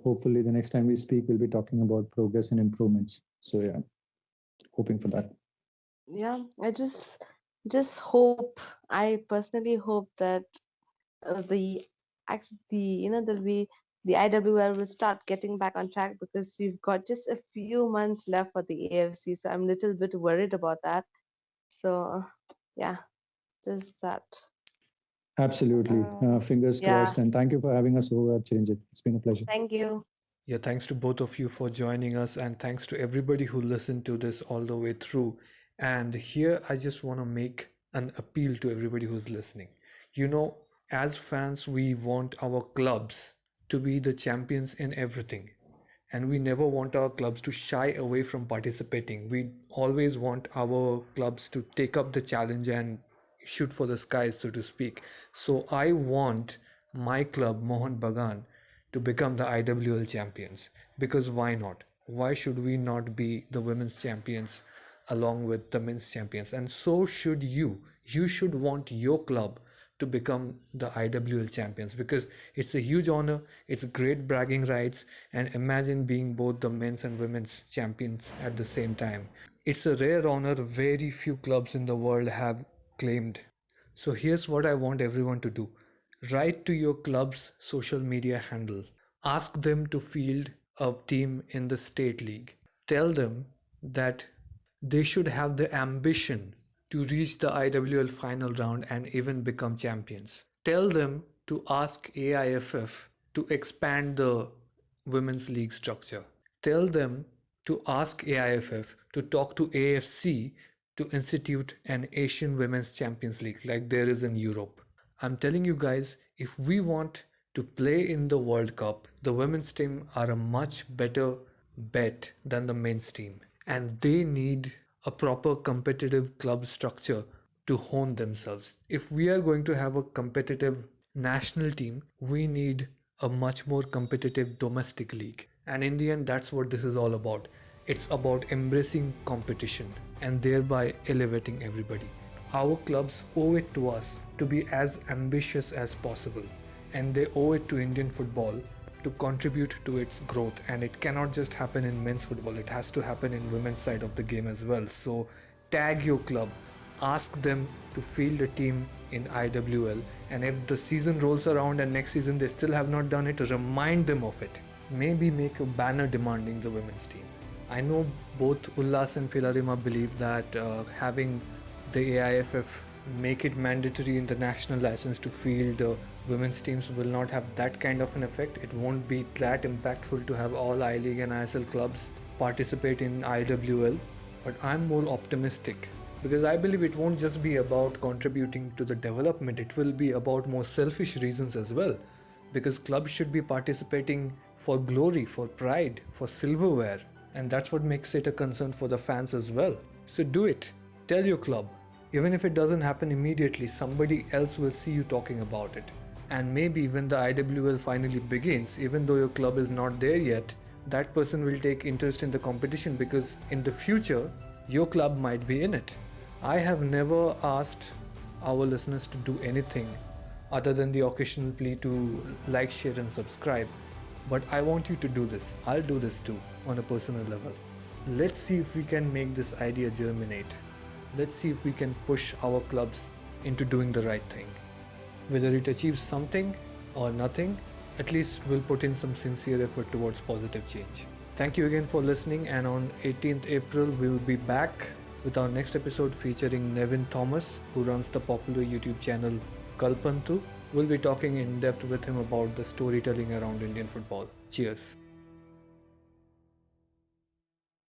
Hopefully, the next time we speak, we'll be talking about progress and improvements. So yeah, hoping for that. Yeah. I just hope. I personally hope that the the the IWL will start getting back on track, because we've got just a few months left for the AFC, so I'm a little bit worried about that. So yeah, just that. Absolutely. Um, Fingers yeah. crossed. And thank you for having us over, Chiranjit. It's been a pleasure. Thank you. Yeah, thanks to both of you for joining us, and thanks to everybody who listened to this all the way through. And here I just want to make an appeal to everybody who's listening. You know, as fans, we want our clubs to be the champions in everything. And we never want our clubs to shy away from participating. We always want our clubs to take up the challenge and shoot for the skies, so to speak. So I want my club, Mohan Bagan, to become the IWL champions. Because why not? Why should we not be the women's champions along with the men's champions? And so should you. You should want your club to become the IWL champions, because it's a huge honor, it's great bragging rights, and imagine being both the men's and women's champions at the same time. It's a rare honor very few clubs in the world have claimed. So here's what I want everyone to do: write to your club's social media handle, ask them to field a team in the state league, tell them that They should have the ambition to reach the IWL final round and even become champions. Tell them to ask AIFF to expand the women's league structure. Tell them to ask AIFF to talk to AFC to institute an Asian Women's Champions League like there is in Europe. I'm telling you guys, if we want to play in the World Cup, the women's team are a much better bet than the men's team. And they need a proper competitive club structure to hone themselves. If we are going to have a competitive national team, we need a much more competitive domestic league. And in the end, that's what this is all about. It's about embracing competition and thereby elevating everybody. Our clubs owe it to us to be as ambitious as possible, and they owe it to Indian football to contribute to its growth. And it cannot just happen in men's football, it has to happen in women's side of the game as well. So tag your club, ask them to field a team in IWL, and if the season rolls around and next season they still have not done it, remind them of it. Maybe make a banner demanding the women's team. I know both Ullas and Philarima believe that having the AIFF make it mandatory in the national license to field women's teams will not have that kind of an effect. It won't be that impactful to have all I-League and ISL clubs participate in IWL, but I'm more optimistic because I believe it won't just be about contributing to the development, it will be about more selfish reasons as well, because clubs should be participating for glory, for pride, for silverware, and that's what makes it a concern for the fans as well. So do it. Tell your club. Even if it doesn't happen immediately, somebody else will see you talking about it. And maybe when the IWL finally begins, even though your club is not there yet, that person will take interest in the competition because in the future, your club might be in it. I have never asked our listeners to do anything other than the occasional plea to like, share and subscribe. But I want you to do this. I'll do this too on a personal level. Let's see if we can make this idea germinate. Let's see if we can push our clubs into doing the right thing. Whether it achieves something or nothing, at least we'll put in some sincere effort towards positive change. Thank you again for listening, and on 18th April we will be back with our next episode featuring Nevin Thomas, who runs the popular YouTube channel Kalpantu. We'll be talking in depth with him about the storytelling around Indian football. Cheers.